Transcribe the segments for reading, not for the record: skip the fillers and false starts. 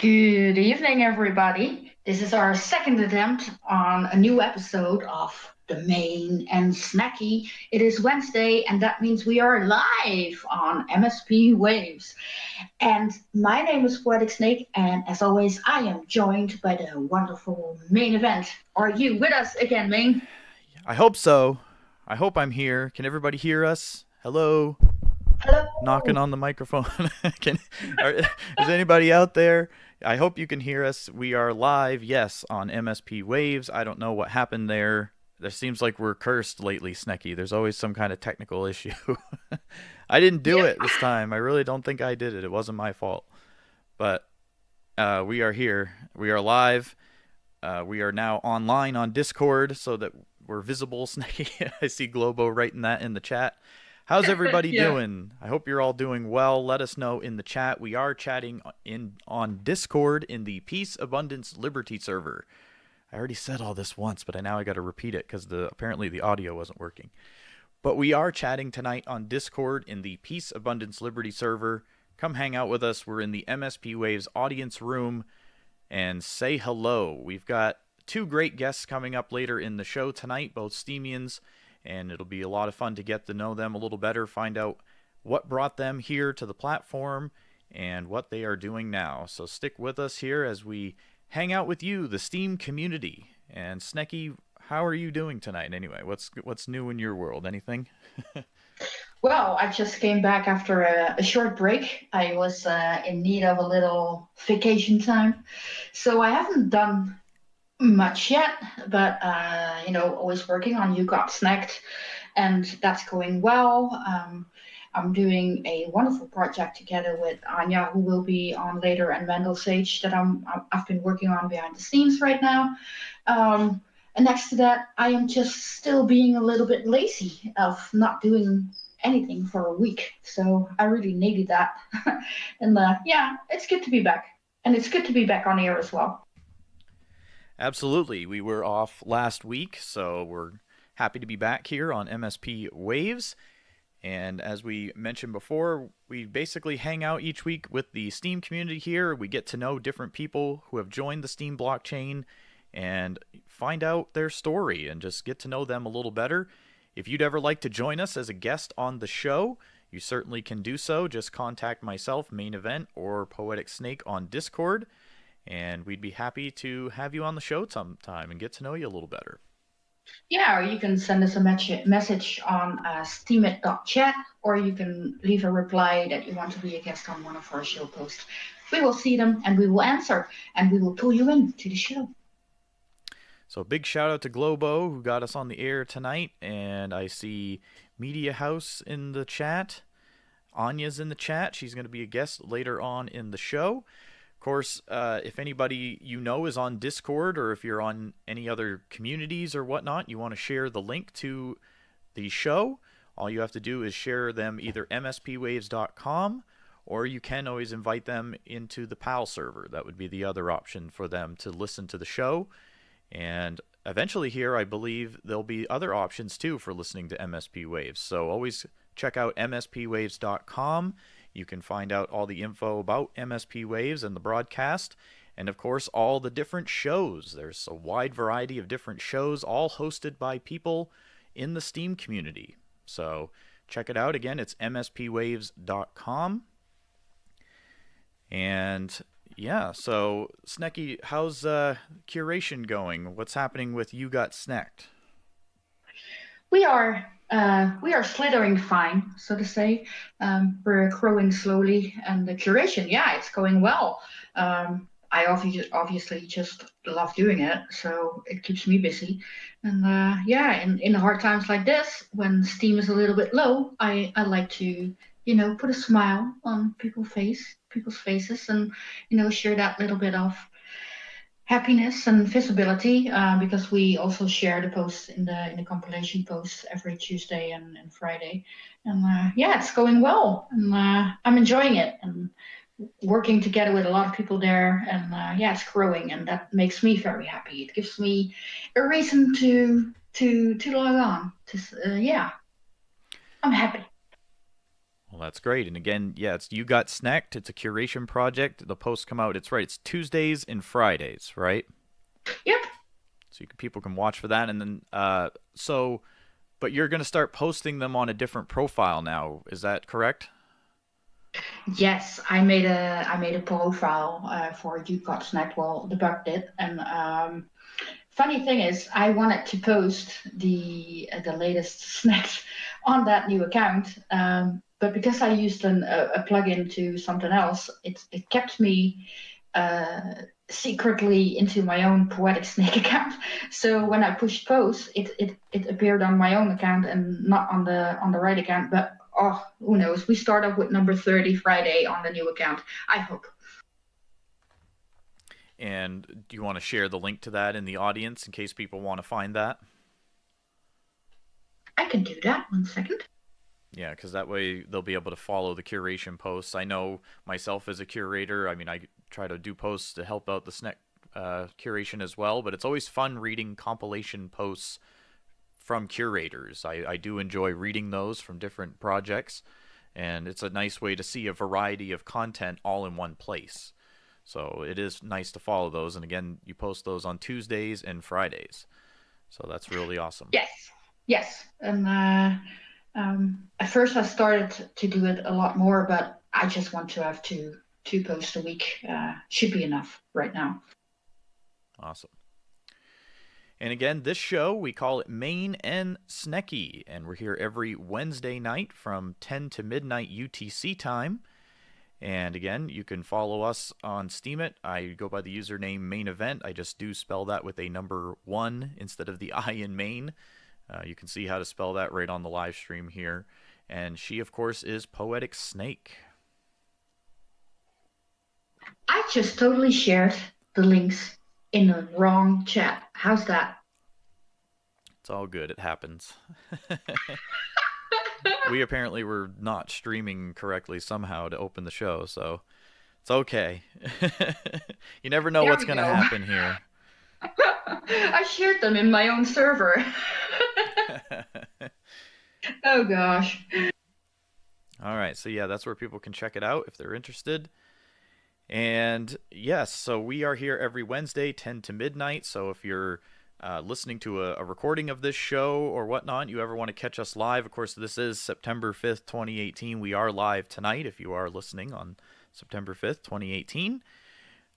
Good evening, everybody. This is our second attempt on a new episode of the Ma1ne Snekky. It is Wednesday, and that means we are live on MSP Waves. And my name is Poetic Snake, and as always, I am joined by the wonderful main event. Are you with us again, Main? I hope so. I hope I'm here. Can everybody hear us? Hello? Knocking Hello. on the microphone. Can, is anybody out there? I hope you can hear us. We are live, yes, on MSP Waves. I don't know what happened there. There seems like we're cursed lately, Snecky. There's always some kind of technical issue. I didn't do Yep. it this time. I really don't think I did it. It wasn't my fault. But we are here. We are live. We are now online on Discord so that we're visible, Snake. I see Globo writing that in the chat. How's everybody Yeah. doing? I hope you're all doing well. Let us know in the chat. We are chatting in on Discord in the Peace, Abundance, Liberty server. I already said all this once, but now I got to repeat it because apparently the audio wasn't working. But we are chatting tonight on Discord in the Peace, Abundance, Liberty server. Come hang out with us. We're in the MSP Waves audience room and say hello. We've got two great guests coming up later in the show tonight, both Steemians, and it'll be a lot of fun to get to know them a little better, find out what brought them here to the platform and what they are doing now. So stick with us here as we hang out with you, the Steem community. And Snecky, how are you doing tonight anyway? What's new in your world? Anything? Well, I just came back after a short break. I was in need of a little vacation time. So I haven't done much yet, but always working on You Got Snacked, and that's going well. I'm doing a wonderful project together with Anya, who will be on later, and Wendell Sage that I've been working on behind the scenes right now. And next to that, I am just still being a little bit lazy of not doing anything for a week. So I really needed that. And yeah, it's good to be back. And it's good to be back on air as well. Absolutely. We were off last week, so we're happy to be back here on MSP Waves. And as we mentioned before, we basically hang out each week with the Steem community here. We get to know different people who have joined the Steem blockchain and find out their story and just get to know them a little better. If you'd ever like to join us as a guest on the show, you certainly can do so. Just contact myself, Main Event, or Poetic Snake on Discord, and we'd be happy to have you on the show sometime and get to know you a little better. Yeah, or you can send us a message on steemit.chat, or you can leave a reply that you want to be a guest on one of our show posts. We will see them and we will answer, and we will pull you in to the show. So a big shout out to Globo who got us on the air tonight, and I see Media House in the chat. Anya's in the chat. She's going to be a guest later on in the show. Of course, if anybody you know is on Discord, or if you're on any other communities or whatnot, you want to share the link to the show, all you have to do is share them either mspwaves.com, or you can always invite them into the PAL server. That would be the other option for them to listen to the show. And eventually here, I believe there'll be other options too for listening to MSP Waves. So always check out mspwaves.com. You can find out all the info about MSP Waves and the broadcast, and of course all the different shows. There's a wide variety of different shows, all hosted by people in the Steem community. So check it out. Again, it's mspwaves.com. And yeah, so Snecky, how's curation going? What's happening with You Got Snacked? We are slithering fine, so to say. We're growing slowly, and the curation, yeah, it's going well. I obviously just love doing it, so it keeps me busy. And yeah, in hard times like this, when steam is a little bit low, I like to put a smile on people's faces, and share that little bit of happiness and visibility, because we also share the posts in the compilation posts every Tuesday and Friday. And yeah, it's going well, and I'm enjoying it, and working together with a lot of people there. And yeah, it's growing, and that makes me very happy. It gives me a reason to log on. Yeah, I'm happy. Well, that's great. And again, yeah, it's You Got Snacked. It's a curation project. The posts come out. It's right. It's Tuesdays and Fridays, right? Yep. So people can watch for that. And then, but you're going to start posting them on a different profile now. Is that correct? Yes, I made a profile for You Got Snacked. Well, the bug did, and funny thing is, I wanted to post the latest snacks on that new account, but because I used a plugin to something else, it kept me secretly into my own Poetic Snake account. So when I pushed post, it appeared on my own account and not on the right account. But oh, who knows? We start up with number 30 Friday on the new account. I hope. And do you want to share the link to that in the audience in case people want to find that? I can do that. 1 second. Yeah, because that way they'll be able to follow the curation posts. I know myself as a curator, I mean, I try to do posts to help out the snack curation as well, but it's always fun reading compilation posts from curators. I do enjoy reading those from different projects, and it's a nice way to see a variety of content all in one place. So it is nice to follow those. And again, you post those on Tuesdays and Fridays. So that's really awesome. Yes. And at first I started to do it a lot more, but I just want to have two posts a week. Should be enough right now. Awesome. And again, this show, we call it Ma1ne Snekky. And we're here every Wednesday night from 10 to midnight UTC time. And again, you can follow us on STEEMIT. I go by the username Main Event. I just do spell that with a number 1 instead of the I in main. You can see how to spell that right on the live stream here. And she, of course, is Poetic Snake. I just totally shared the links in the wrong chat. How's that? It's all good. It happens. We apparently were not streaming correctly somehow to open the show, so it's okay. You never know what's going to happen here. I shared them in my own server. Oh, gosh. All right, so yeah, that's where people can check it out if they're interested. And yes, so we are here every Wednesday, 10 to midnight, so if you're listening to a recording of this show or whatnot, you ever want to catch us live, of course, this is September 5th, 2018. We are live tonight if you are listening on September 5th, 2018.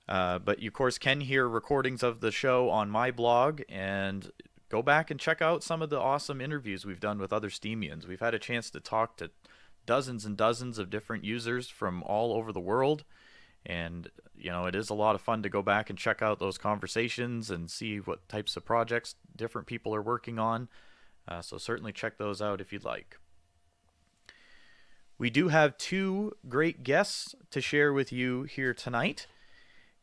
But you, of course, can hear recordings of the show on my blog and go back and check out some of the awesome interviews we've done with other Steemians. We've had a chance to talk to dozens and dozens of different users from all over the world. And, you know, it is a lot of fun to go back and check out those conversations and see what types of projects different people are working on. So certainly check those out if you'd like. We do have 2 great guests to share with you here tonight.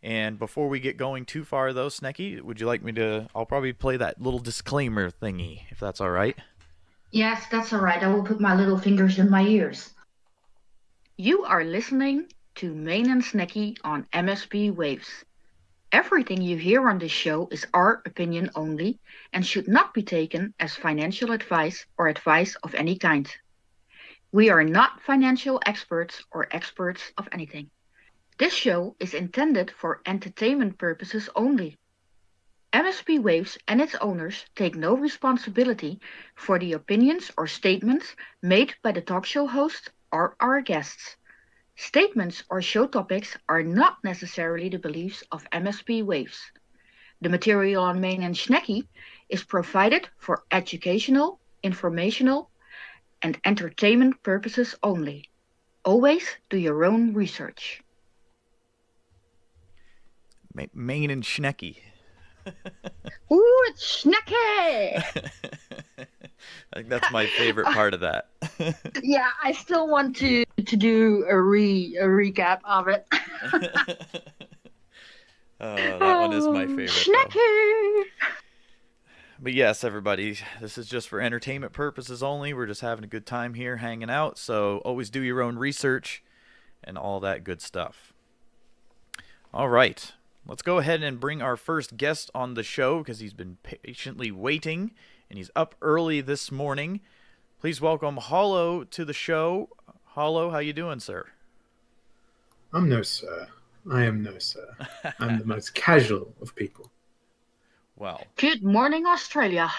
And before we get going too far, though, Snekky, would you like me to... I'll probably play that little disclaimer thingy, if that's all right. Yes, that's all right. I will put my little fingers in my ears. You are listening to Ma1ne Snekky on MSPWaves. Everything you hear on this show is our opinion only and should not be taken as financial advice or advice of any kind. We are not financial experts or experts of anything. This show is intended for entertainment purposes only. MSPWaves and its owners take no responsibility for the opinions or statements made by the talk show host or our guests. Statements or show topics are not necessarily the beliefs of MSPWaves. The material on Ma1ne Snekky is provided for educational, informational, and entertainment purposes only. Always do your own research. Ma1ne Snekky. Ooh, it's Snekky! I think that's my favorite part of that. Yeah, I still want to do a recap of it. That one is my favorite. Snekky! But yes, everybody, this is just for entertainment purposes only. We're just having a good time here, hanging out. So always do your own research and all that good stuff. All right. Let's go ahead and bring our first guest on the show because he's been patiently waiting and he's up early this morning. Please welcome Hollow to the show. Hollow, how you doing, sir? I'm no sir. I am no sir. I'm the most casual of people. Well, Good morning, Australia.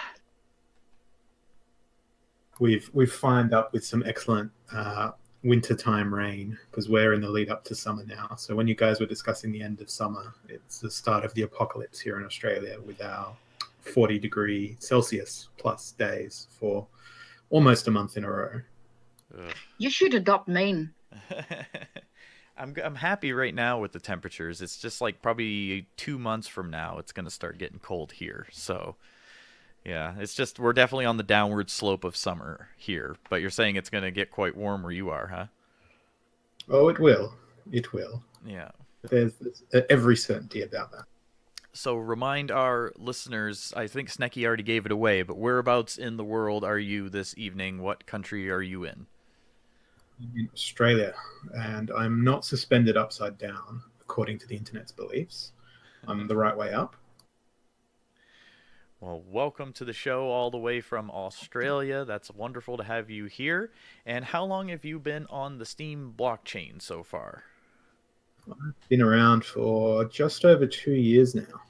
We've found up with some excellent wintertime rain because we're in the lead up to summer now. So when you guys were discussing the end of summer, it's the start of the apocalypse here in Australia with our 40-degree Celsius plus days for almost a month in a row. You should adopt Maine. I'm happy right now with the temperatures. It's just like probably 2 months from now, it's gonna start getting cold here. So yeah, it's just we're definitely on the downward slope of summer here. But you're saying it's gonna get quite warm where you are, huh? Oh, it will. It will. Yeah. There's every certainty about that. So remind our listeners, I think Snekky already gave it away, but whereabouts in the world are you this evening? What country are you in? In Australia, and I'm not suspended upside down, according to the internet's beliefs. I'm the right way up. Well, welcome to the show all the way from Australia. That's wonderful to have you here. And how long have you been on the Steem blockchain so far? I've been around for just over 2 years now.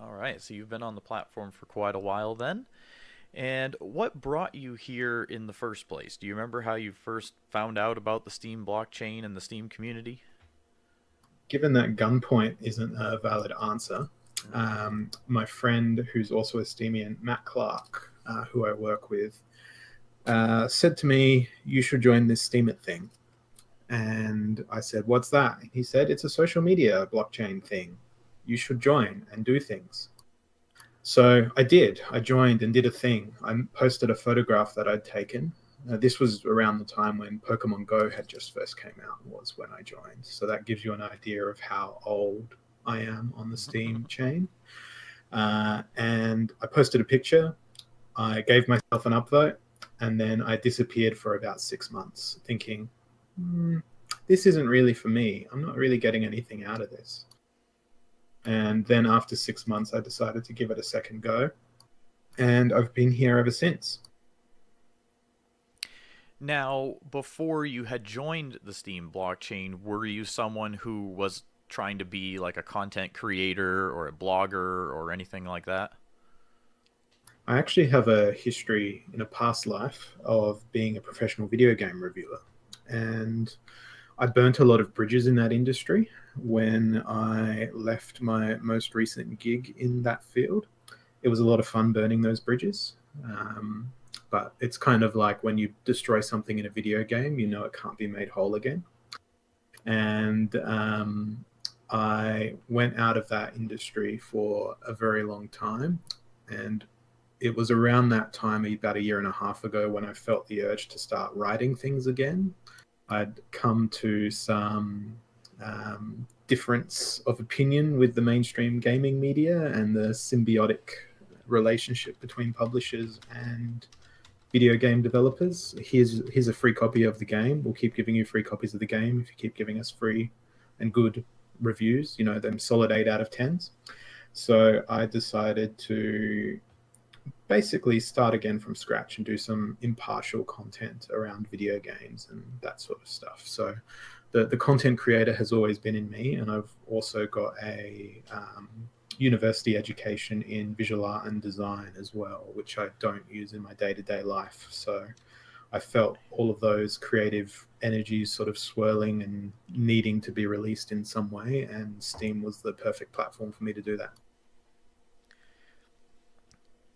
All right, so you've been on the platform for quite a while then. And what brought you here in the first place? Do you remember how you first found out about the Steem blockchain and the Steem community? Given that gunpoint isn't a valid answer, my friend, who's also a Steemian, Matt Clark, who I work with, said to me, "You should join this STEEMIT thing." And I said, "What's that?" He said, "It's a social media blockchain thing. You should join and do things." So I did. I joined and did a thing. I posted a photograph that I'd taken. This was around the time when Pokemon Go had just first came out, was when I joined. So that gives you an idea of how old I am on the Steem chain. And I posted a picture. I gave myself an upvote, and then I disappeared for about 6 months thinking, this isn't really for me. I'm not really getting anything out of this. And then after 6 months, I decided to give it a second go. And I've been here ever since. Now, before you had joined the Steem blockchain, were you someone who was trying to be like a content creator or a blogger or anything like that? I actually have a history in a past life of being a professional video game reviewer. And I burnt a lot of bridges in that industry when I left my most recent gig in that field. It was a lot of fun burning those bridges. But it's kind of like when you destroy something in a video game, you know it can't be made whole again. And I went out of that industry for a very long time. And it was around that time, about a year and a half ago, when I felt the urge to start writing things again. I'd come to some difference of opinion with the mainstream gaming media and the symbiotic relationship between publishers and video game developers. Here's a free copy of the game. We'll keep giving you free copies of the game if you keep giving us free and good reviews, them solid 8 out of 10s. So I decided to basically start again from scratch and do some impartial content around video games and that sort of stuff. So the content creator has always been in me, and I've also got a university education in visual art and design as well, which I don't use in my day-to-day life. So I felt all of those creative energies sort of swirling and needing to be released in some way, and Steem was the perfect platform for me to do that.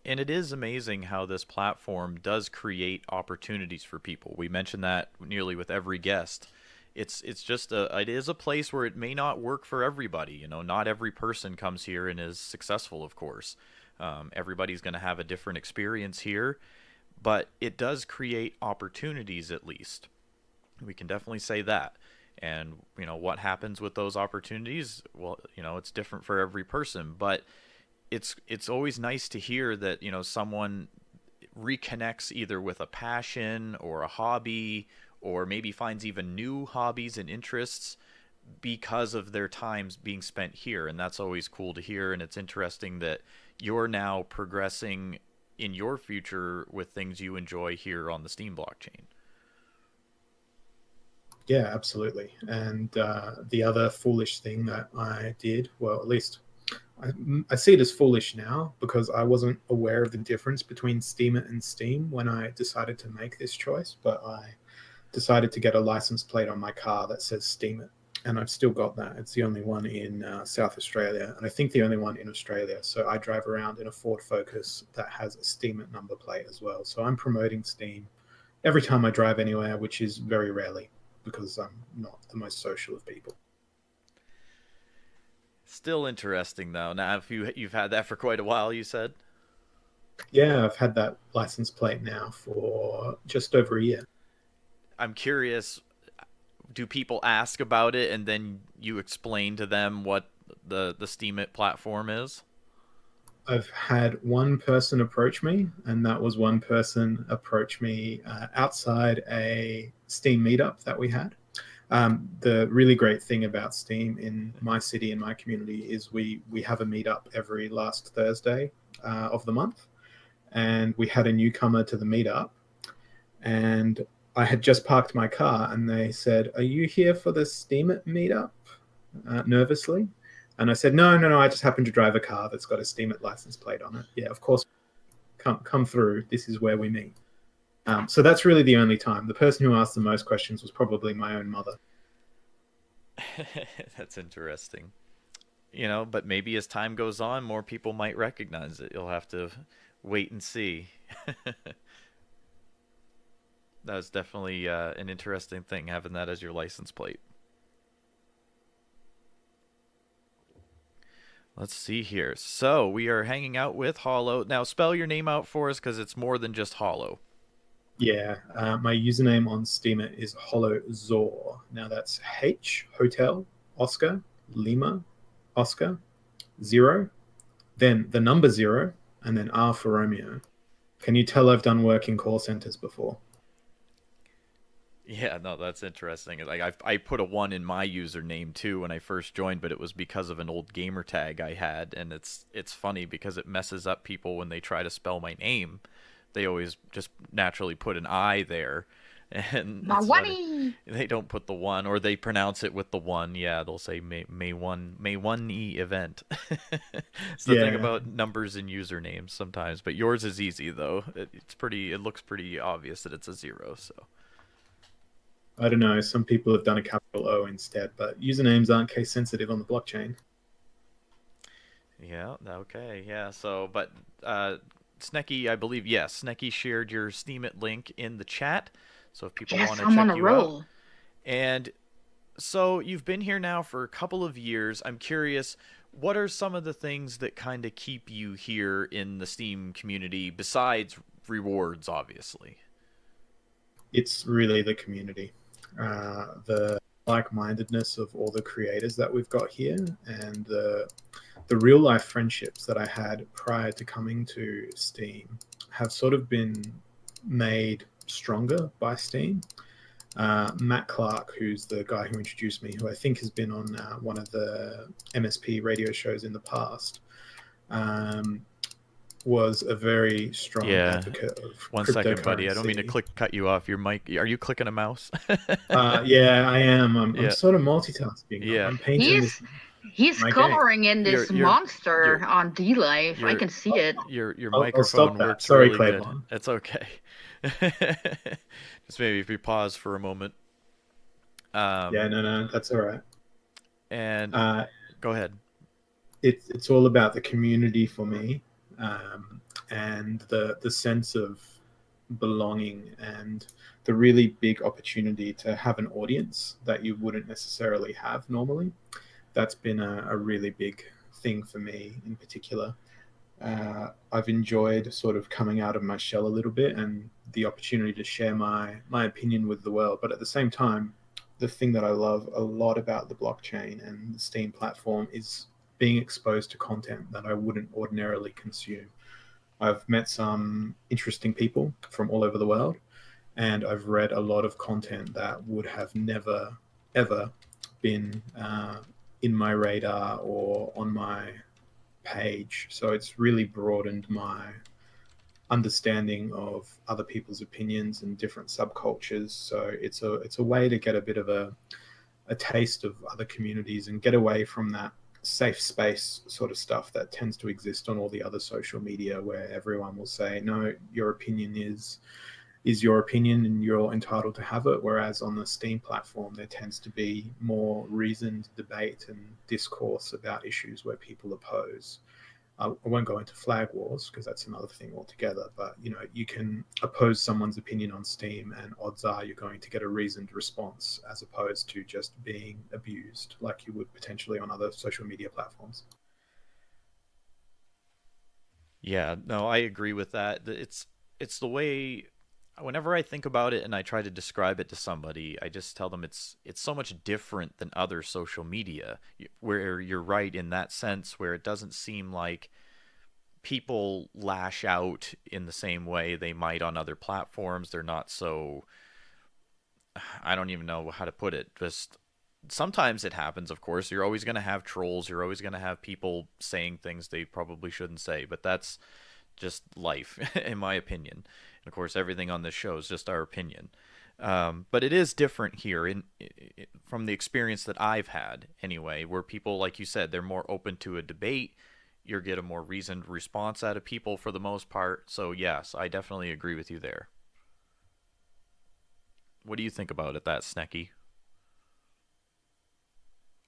And it is amazing how this platform does create opportunities for people. We mention that nearly with every guest. It is a place where it may not work for everybody. Not every person comes here and is successful, of course. Everybody's going to have a different experience here, but it does create opportunities at least. We can definitely say that. And what happens with those opportunities? Well, it's different for every person, but it's always nice to hear that someone reconnects either with a passion or a hobby, or maybe finds even new hobbies and interests because of their times being spent here. And that's always cool to hear. And it's interesting that you're now progressing in your future with things you enjoy here on the Steem blockchain. Yeah, absolutely. And the other foolish thing that I did, well, at least I see it as foolish now because I wasn't aware of the difference between STEEMIT and Steam when I decided to make this choice, but I decided to get a license plate on my car that says STEEMIT, and I've still got that. It's the only one in South Australia, and I think the only one in Australia. So I drive around in a Ford Focus that has a STEEMIT number plate as well. So I'm promoting Steam every time I drive anywhere, which is very rarely because I'm not the most social of people. Still interesting though. Now, if you've had that for quite a while, you said. Yeah, I've had that license plate now for just over a year. I'm curious, do people ask about it and then you explain to them what the STEEMIT platform is? I've had one person approach me, and that was one person approach me outside a Steam meetup that we had. The really great thing about Steam in my city, in my community, is we have a meetup every last Thursday of the month. And we had a newcomer to the meetup, and I had just parked my car, and they said, "Are you here for the STEEMIT meetup?" Nervously. And I said, no, I just happen to drive a car that's got a STEEMIT license plate on it. Yeah, of course, come through. This is where we meet. So that's really the only time. The person who asked the most questions was probably my own mother. That's interesting. But maybe as time goes on, more people might recognize it. You'll have to wait and see. That's definitely an interesting thing, having that as your license plate. Let's see here. So we are hanging out with Hollow. Now spell your name out for us because it's more than just Hollow. Yeah, my username on STEEMIT is HollowZor. Now that's H, Hotel, Oscar, Lima, Oscar, 0, then the number 0, and then R for Romeo. Can you tell I've done work in call centers before? Yeah, no, that's interesting. Like I put a 1 in my username too when I first joined, but it was because of an old gamer tag I had, and it's funny because it messes up people when they try to spell my name. They always just naturally put an I there, and Ma1ne. they don't put the 1, or they pronounce it with the 1. Yeah, they'll say Ma1ne event. It's the thing about numbers and usernames sometimes, but yours is easy though. It looks pretty obvious that it's a 0. So. I don't know. Some people have done a capital O instead, but usernames aren't case sensitive on the blockchain. Yeah. Okay. Yeah. So, but Snekky, I believe, yes, Snekky shared your STEEMIT link in the chat. So if people want to check you out, and so you've been here now for a couple of years. I'm curious, what are some of the things that kind of keep you here in the Steam community besides rewards, obviously? It's really the community. The like-mindedness of all the creators that we've got here, and the real life friendships that I had prior to coming to Steam have sort of been made stronger by Steam. Matt Clark, who's the guy who introduced me, who I think has been on one of the MSP radio shows in the past, was a very strong advocate of 1 second, buddy. I don't mean to cut you off. Your mic. Are you clicking a mouse? Yeah, I am. I'm sort of multitasking. Yeah. I'm painting He's coloring in this monster on D-Live. I can see it. Your microphone works Sorry, really good. Claiborne. It's okay. Just maybe if we pause for a moment. Yeah, no, that's all right. And go ahead. It's all about the community for me. And the sense of belonging and the really big opportunity to have an audience that you wouldn't necessarily have normally. That's been a really big thing for me in particular. I've enjoyed sort of coming out of my shell a little bit and the opportunity to share my opinion with the world. But at the same time, the thing that I love a lot about the blockchain and the Steam platform is being exposed to content that I wouldn't ordinarily consume. I've met some interesting people from all over the world, and I've read a lot of content that would have never, ever been in my radar or on my page. So it's really broadened my understanding of other people's opinions and different subcultures. So it's a way to get a bit of a taste of other communities and get away from that safe space sort of stuff that tends to exist on all the other social media, where everyone will say, no, your opinion is your opinion and you're entitled to have it. Whereas on the Steam platform, there tends to be more reasoned debate and discourse about issues where people oppose. I won't go into flag wars because that's another thing altogether, but you can oppose someone's opinion on Steam and odds are you're going to get a reasoned response, as opposed to just being abused like you would potentially on other social media platforms. Yeah, no, I agree with that. It's the way, whenever I think about it and I try to describe it to somebody, I just tell them it's so much different than other social media, where you're right in that sense, where it doesn't seem like people lash out in the same way they might on other platforms. They're not so, I don't even know how to put it. Just sometimes it happens, of course. You're always going to have trolls. You're always going to have people saying things they probably shouldn't say, but that's just life, in my opinion. And of course, everything on this show is just our opinion. But it is different here from the experience that I've had anyway, where people, like you said, they're more open to a debate. You get a more reasoned response out of people for the most part. So yes, I definitely agree with you there. What do you think about it, that Snekky?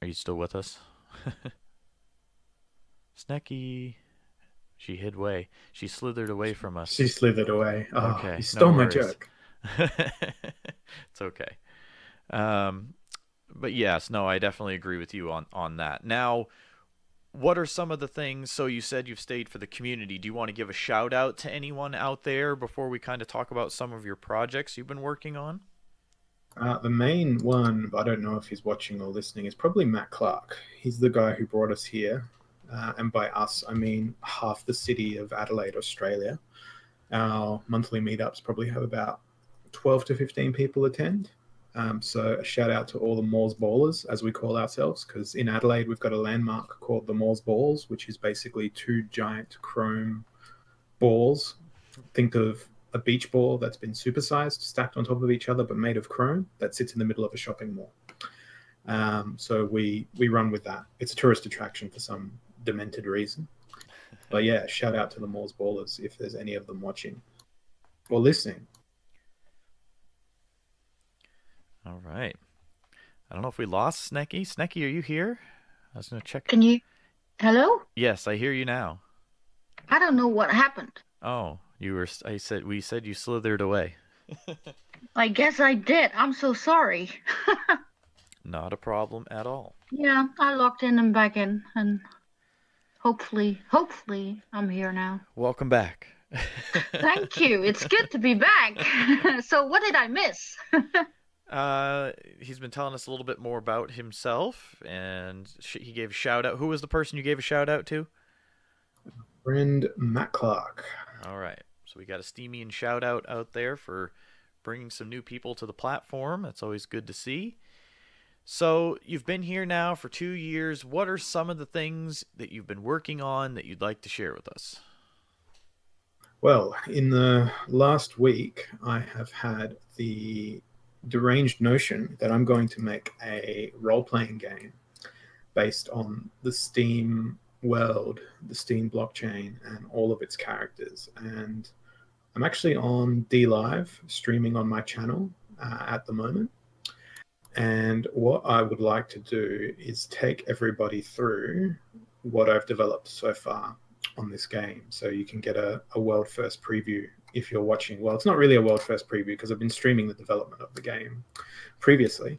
Are you still with us? Snekky. She hid away. She slithered away from us. She slithered away. Oh, okay, you stole my worries. joke. It's okay. But yes, no, I definitely agree with you on that. Now, what are some of the things, so you said you've stayed for the community. Do you want to give a shout out to anyone out there before we kind of talk about some of your projects you've been working on? The main one, I don't know if he's watching or listening, is probably Matt Clark. He's the guy who brought us here. And by us, I mean half the city of Adelaide, Australia. Our monthly meetups probably have about 12 to 15 people attend. So a shout out to all the Moors Ballers, as we call ourselves, because in Adelaide we've got a landmark called the Moors Balls, which is basically two giant chrome balls. Think of a beach ball that's been supersized, stacked on top of each other, but made of chrome, that sits in the middle of a shopping mall. So we run with that. It's a tourist attraction for some demented reason. But yeah, shout out to the Moors Ballers if there's any of them watching or listening. All right. I don't know if we lost Snekky. Snekky, are you here? I was going to check. Can you? Hello? Yes, I hear you now. I don't know what happened. Oh, we said you slithered away. I guess I did. I'm so sorry. Not a problem at all. Yeah, I logged in and back in, and hopefully I'm here now. Welcome back. Thank you. It's good to be back. So what did I miss? He's been telling us a little bit more about himself, and he gave a shout out. Who was the person you gave a shout out to? Friend Matt Clark. All right. So we got a Steemian shout out there for bringing some new people to the platform. That's always good to see. So you've been here now for 2 years. What are some of the things that you've been working on that you'd like to share with us? Well, in the last week, I have had the deranged notion that I'm going to make a role-playing game based on the Steem world, the Steem blockchain, and all of its characters. And I'm actually on DLive, streaming on my channel at the moment. And what I would like to do is take everybody through what I've developed so far on this game. So you can get a world first preview if you're watching. Well, it's not really a world first preview because I've been streaming the development of the game previously,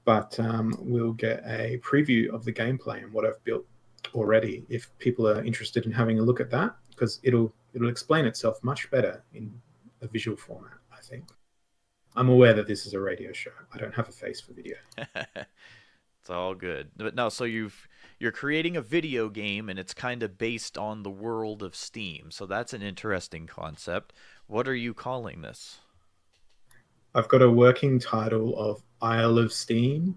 but we'll get a preview of the gameplay and what I've built already if people are interested in having a look at that, because it'll explain itself much better in a visual format, I think. I'm aware that this is a radio show. I don't have a face for video. It's all good. But no, so you're creating a video game and it's kind of based on the world of Steem. So that's an interesting concept. What are you calling this? I've got a working title of Isle of Steem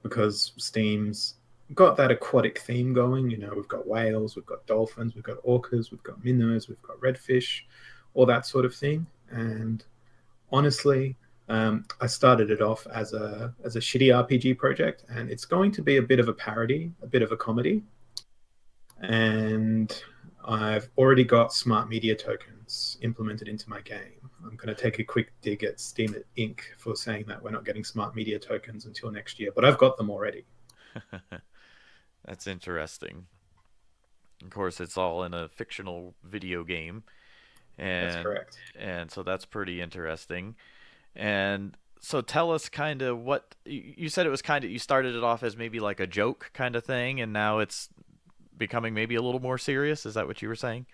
because Steem's got that aquatic theme going. We've got whales, we've got dolphins, we've got orcas, we've got minnows, we've got redfish, all that sort of thing. And honestly, I started it off as a shitty RPG project, and it's going to be a bit of a parody, a bit of a comedy. And I've already got smart media tokens implemented into my game. I'm going to take a quick dig at STEEMIT Inc. for saying that we're not getting smart media tokens until next year, but I've got them already. That's interesting. Of course, it's all in a fictional video game. That's correct. And so that's pretty interesting. And so tell us kind of what you said. It was kind of, you started it off as maybe like a joke kind of thing, and now it's becoming maybe a little more serious. Is that what you were saying?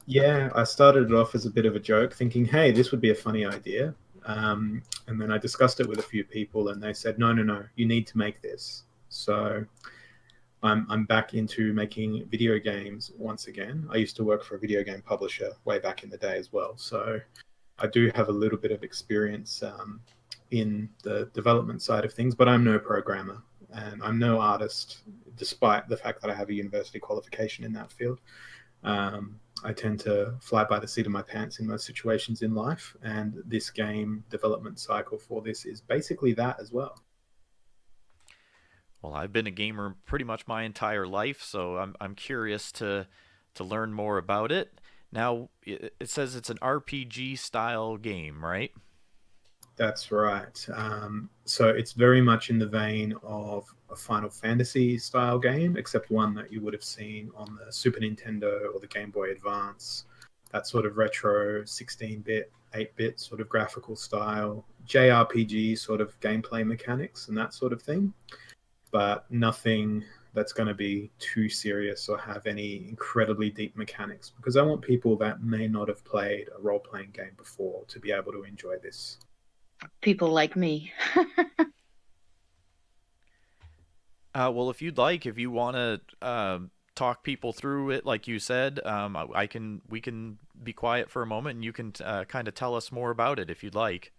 Yeah, I started it off as a bit of a joke, thinking, hey, this would be a funny idea. And then I discussed it with a few people, and they said, no, you need to make this. So I'm back into making video games once again. I used to work for a video game publisher way back in the day as well. So I do have a little bit of experience in the development side of things, but I'm no programmer and I'm no artist, despite the fact that I have a university qualification in that field. I tend to fly by the seat of my pants in most situations in life, and this game development cycle for this is basically that as well. Well, I've been a gamer pretty much my entire life, so I'm curious to learn more about it. Now, it says it's an RPG style game, right? That's right. So it's very much in the vein of a Final Fantasy style game, except one that you would have seen on the Super Nintendo or the Game Boy Advance. That sort of retro 16-bit, 8-bit sort of graphical style, JRPG sort of gameplay mechanics and that sort of thing. But nothing that's going to be too serious or have any incredibly deep mechanics, because I want people that may not have played a role-playing game before to be able to enjoy this. People like me. Well, if you'd like, if you want to talk people through it, like you said, we can be quiet for a moment, and you can kind of tell us more about it if you'd like.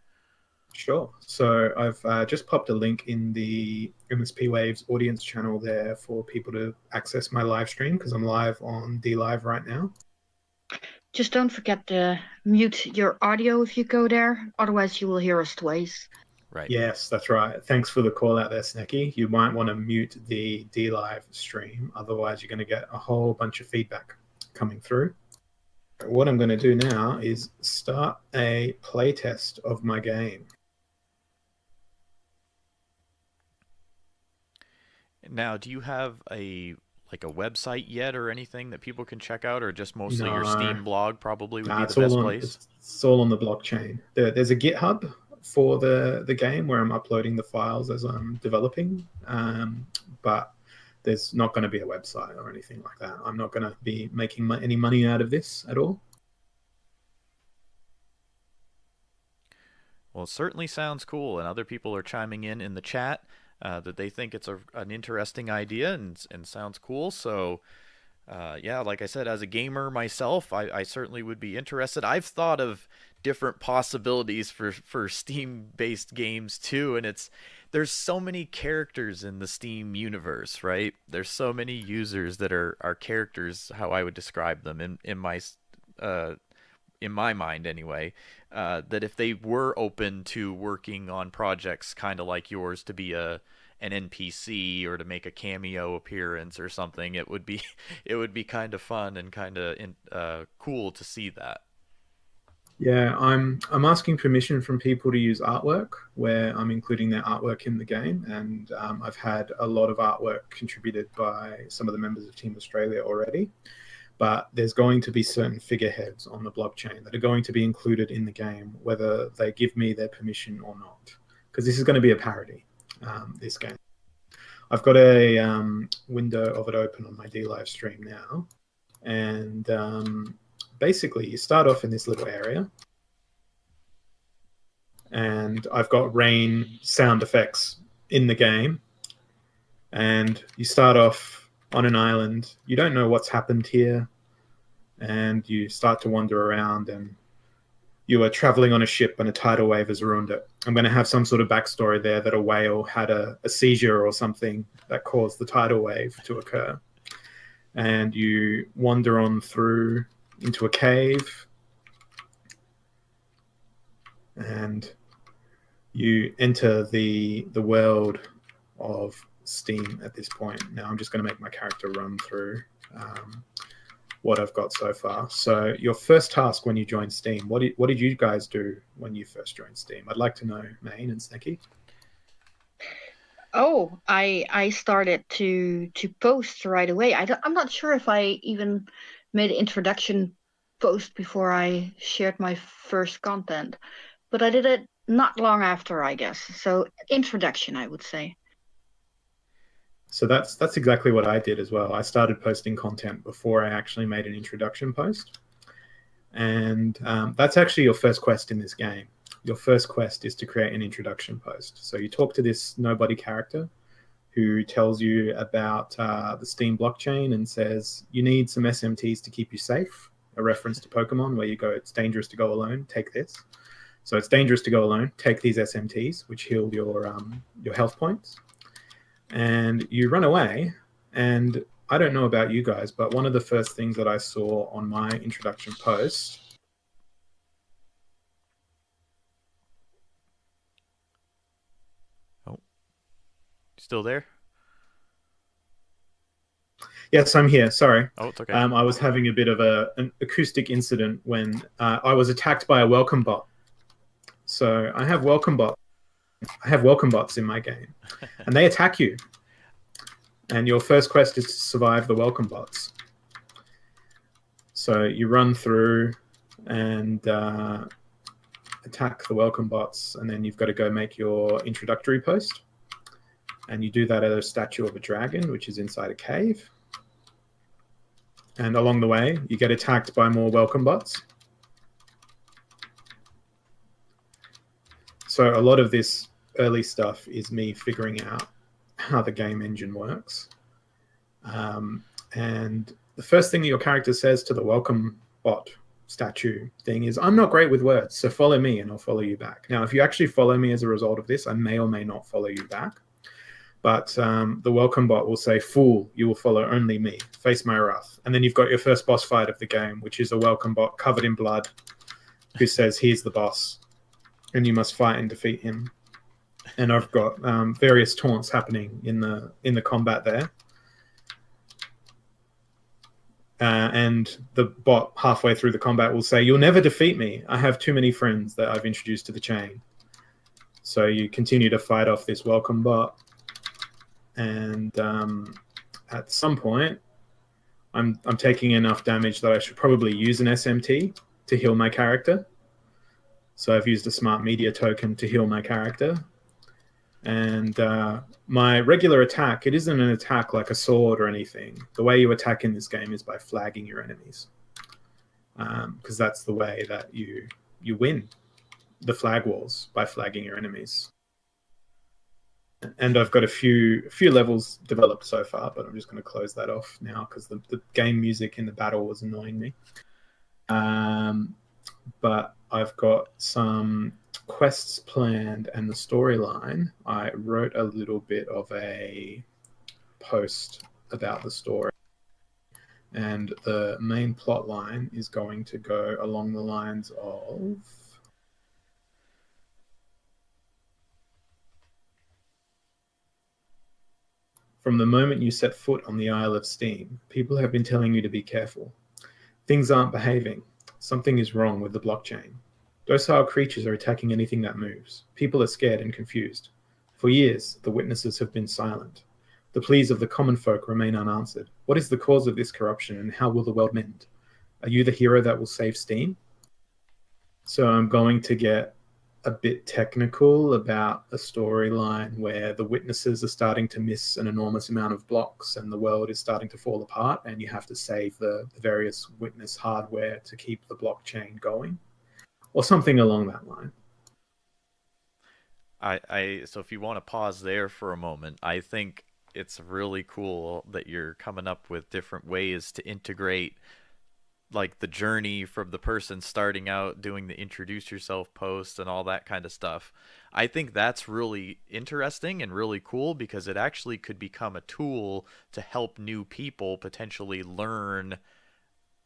Sure. So I've just popped a link in the MSPWaves audience channel there for people to access my live stream, because I'm live on DLive right now. Just don't forget to mute your audio if you go there. Otherwise, you will hear us twice. Right. Yes, that's right. Thanks for the call out there, Snekky. You might want to mute the DLive stream. Otherwise, you're going to get a whole bunch of feedback coming through. What I'm going to do now is start a playtest of my game. Now, do you have a website yet or anything that people can check out, or just mostly your Steam blog probably would be the best place? It's all on the blockchain. There's a GitHub for the game where I'm uploading the files as I'm developing, but there's not going to be a website or anything like that. I'm not going to be making any money out of this at all. Well, it certainly sounds cool, and other people are chiming in the chat that they think it's an interesting idea and sounds cool. So, yeah, like I said, as a gamer myself, I certainly would be interested. I've thought of different possibilities for Steam-based games too, and there's so many characters in the Steam universe, right? There's so many users that are characters, how I would describe them in my mind anyway, that if they were open to working on projects kind of like yours to be an NPC or to make a cameo appearance or something, it would be kind of fun and kind of cool to see that. Yeah, I'm asking permission from people to use artwork where I'm including their artwork in the game, and I've had a lot of artwork contributed by some of the members of Team Australia already. But there's going to be certain figureheads on the blockchain that are going to be included in the game, whether they give me their permission or not, because this is going to be a parody, this game. I've got a window of it open on my DLive stream now, and basically you start off in this little area, and I've got rain sound effects in the game, and you start off on an island. You don't know what's happened here, and you start to wander around, and you are traveling on a ship and a tidal wave has ruined it. I'm going to have some sort of backstory there that a whale had a seizure or something that caused the tidal wave to occur. And you wander on through into a cave, and you enter the world of Steem at this point. Now I'm just going to make my character run through what I've got so far. So your first task when you joined Steem, what did you guys do when you first joined Steem? I'd like to know, Ma1ne Snekky. Oh, I started to post right away. I'm not sure if I even made an introduction post before I shared my first content, but I did it not long after, I guess. So introduction, I would say. So that's exactly what I did as well. I started posting content before I actually made an introduction post. And that's actually your first quest in this game. Your first quest is to create an introduction post. So you talk to this nobody character who tells you about the Steem blockchain and says, you need some SMTs to keep you safe, a reference to Pokemon where you go, it's dangerous to go alone, take this. So it's dangerous to go alone, take these SMTs, which heal your health points. And you run away, and I don't know about you guys, but one of the first things that I saw on my introduction post... Oh, still there? Yes, I'm here. Sorry. Oh, it's okay. I was having a bit of an acoustic incident when I was attacked by a welcome bot. So I have welcome bots in my game, and they attack you. And your first quest is to survive the welcome bots. So you run through and attack the welcome bots, and then you've got to go make your introductory post. And you do that at a statue of a dragon, which is inside a cave. And along the way, you get attacked by more welcome bots. So a lot of this early stuff is me figuring out how the game engine works. And the first thing that your character says to the welcome bot statue thing is, I'm not great with words, so follow me and I'll follow you back. Now, if you actually follow me as a result of this, I may or may not follow you back. But the welcome bot will say, fool, you will follow only me, face my wrath. And then you've got your first boss fight of the game, which is a welcome bot covered in blood who says, he's the boss, and you must fight and defeat him. And I've got various taunts happening in the combat there. And the bot halfway through the combat will say, you'll never defeat me. I have too many friends that I've introduced to the chain. So you continue to fight off this welcome bot. And at some point, I'm taking enough damage that I should probably use an SMT to heal my character. So I've used a smart media token to heal my character. And my regular attack, it isn't an attack like a sword or anything. The way you attack in this game is by flagging your enemies. Because that's the way that you win the flag wars, by flagging your enemies. And I've got a few levels developed so far, but I'm just going to close that off now because the game music in the battle was annoying me. But I've got some quests planned and the storyline. I wrote a little bit of a post about the story. And the main plot line is going to go along the lines of... From the moment you set foot on the Isle of Steem, people have been telling you to be careful. Things aren't behaving. Something is wrong with the blockchain. Docile creatures are attacking anything that moves. People are scared and confused. For years, the witnesses have been silent. The pleas of the common folk remain unanswered. What is the cause of this corruption and how will the world mend? Are you the hero that will save Steem? So I'm going to get a bit technical about a storyline where the witnesses are starting to miss an enormous amount of blocks and the world is starting to fall apart and you have to save the various witness hardware to keep the blockchain going, or something along that line. So if you want to pause there for a moment, I think it's really cool that you're coming up with different ways to integrate like the journey from the person starting out doing the introduce yourself post and all that kind of stuff. I think that's really interesting and really cool because it actually could become a tool to help new people potentially learn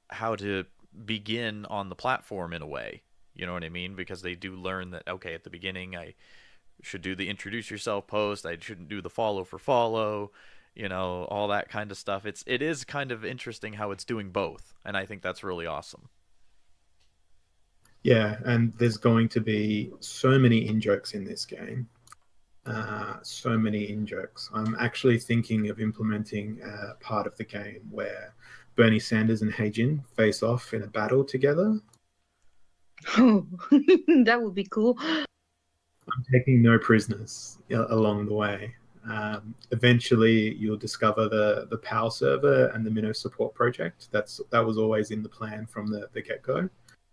how to begin on the platform in a way. You know what I mean? Because they do learn that, okay, at the beginning I should do the introduce yourself post, I shouldn't do the follow for follow, all that kind of stuff. It is kind of interesting how it's doing both, and I think that's really awesome. Yeah, and there's going to be so many in-jokes in this game. So many in-jokes. I'm actually thinking of implementing a part of the game where Bernie Sanders and Heijin face off in a battle together. Oh, that would be cool. I'm taking no prisoners along the way. Eventually, you'll discover the PAL server and the Minnow support project. That was always in the plan from the get-go.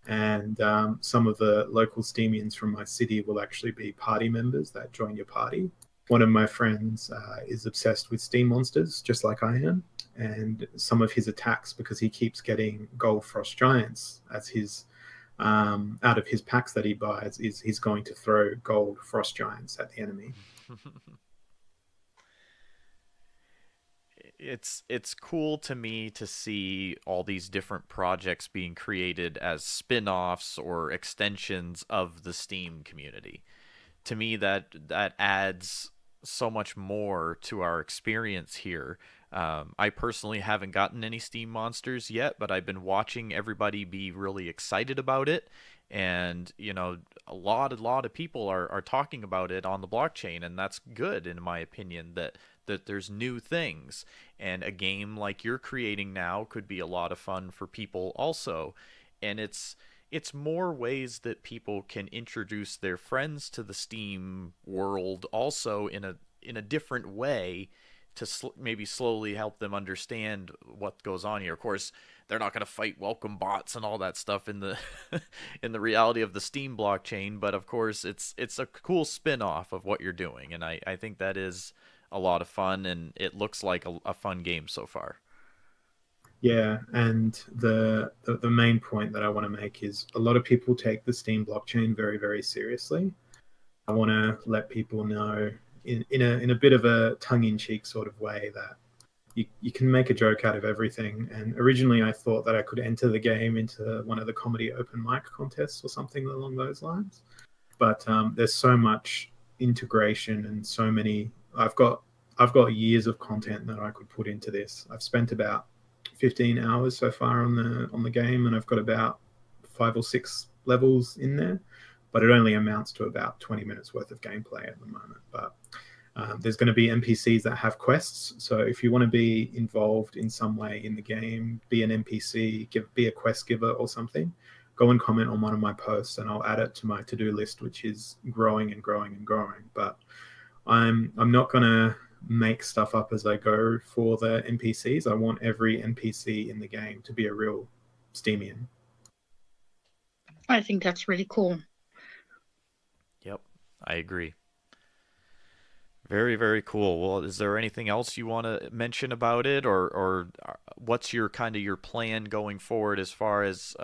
And some of the local Steemians from my city will actually be party members that join your party. One of my friends is obsessed with steam monsters, just like I am. And some of his attacks, because he keeps getting gold frost giants as his out of his packs that he buys, is he's going to throw gold frost giants at the enemy. It's cool to me to see all these different projects being created as spin-offs or extensions of the Steam community. To me, that adds so much more to our experience here. I personally haven't gotten any Steam monsters yet, but I've been watching everybody be really excited about it. And, a lot of people are talking about it on the blockchain, and that's good, in my opinion, that there's new things. And a game like you're creating now could be a lot of fun for people also. And it's more ways that people can introduce their friends to the Steam world also in a different way to maybe slowly help them understand what goes on here. Of course, they're not going to fight welcome bots and all that stuff in the in the reality of the Steam blockchain, but of course it's a cool spin-off of what you're doing, and I think that is a lot of fun, and it looks like a fun game so far. Yeah, and the main point that I want to make is a lot of people take the Steam blockchain very, very seriously. I want to let people know in a bit of a tongue-in-cheek sort of way that you can make a joke out of everything. And originally I thought that I could enter the game into one of the comedy open mic contests or something along those lines. But there's so much integration and so many. I've got years of content that I could put into this. I've spent about 15 hours so far on the game, and I've got about 5 or 6 levels in there, but it only amounts to about 20 minutes worth of gameplay at the moment. But there's going to be NPCs that have quests, so if you want to be involved in some way in the game, be an NPC, be a quest giver or something, go and comment on one of my posts and I'll add it to my to-do list, which is growing and growing and growing. But I'm not going to make stuff up as I go for the NPCs. I want every NPC in the game to be a real Steemian. I think that's really cool. Yep, I agree. Very, very cool. Well, is there anything else you want to mention about it, or what's your plan going forward as far as